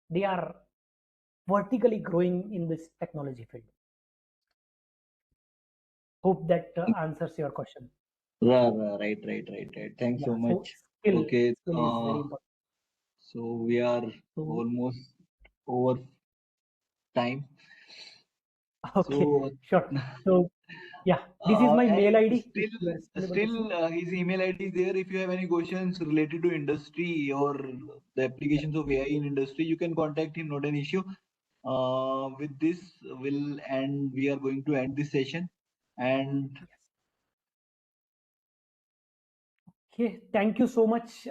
they are vertically growing in this technology field. Hope that answers your question. Right. Thanks Yeah, so so much. skill, Okay. skill is very important. So we are So, almost over time. okay, So sure. So, yeah, this is my mail and ID. If still, you are still able to see. still his email ID is there. If you have any questions related to industry or the applications of AI in industry, you can contact him. Not an issue. With this, will and we are going to end this session. And Yes. Okay, thank you so much.